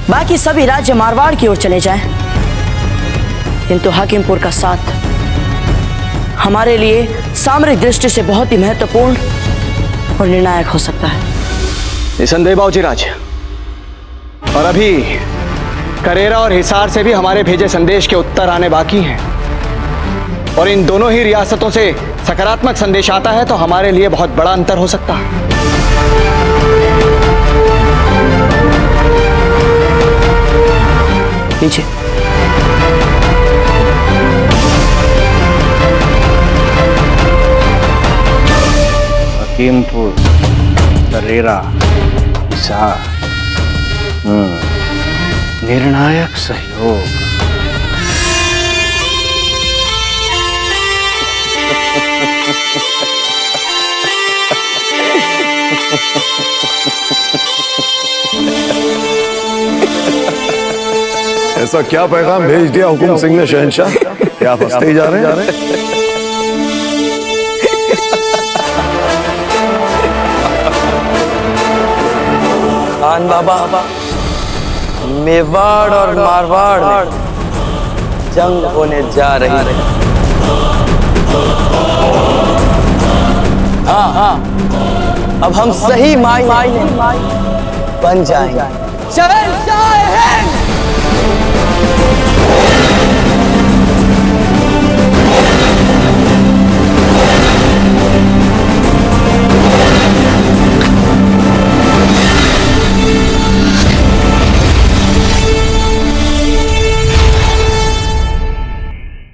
N: बाकी सभी राज्य मारवाड़ की ओर चले जाएं, किंतु हाकिमपुर का साथ हमारे लिए सामरिक दृष्टि से बहुत ही महत्वपूर्ण और निर्णायक हो सकता है।
C: निसंदेह बाजीराज, और अभी करेरा और हिसार से भी हमारे भेजे संदेश के उत्तर आने बाकी हैं, और इन दोनों ही रियासतों से सकारात्मक संदेश आता है तो हमारे लिए बहुत बड़ा अंतर हो सकता है।
N: नीचे
T: हकीमपुर, करेरा, हिसार, निर्णायक सहयोग।
R: ऐसा क्या पैगाम भेज दिया हुकुम सिंह ने शहंशाह कि आप हंसते ही जा रहे हैं?
G: खान बाबा, मेवाड़ और मारवाड़ में जंग होने जा रही है। हाँ, अब हम सही मायने बन जाएंगे। शहंशाह हिंद!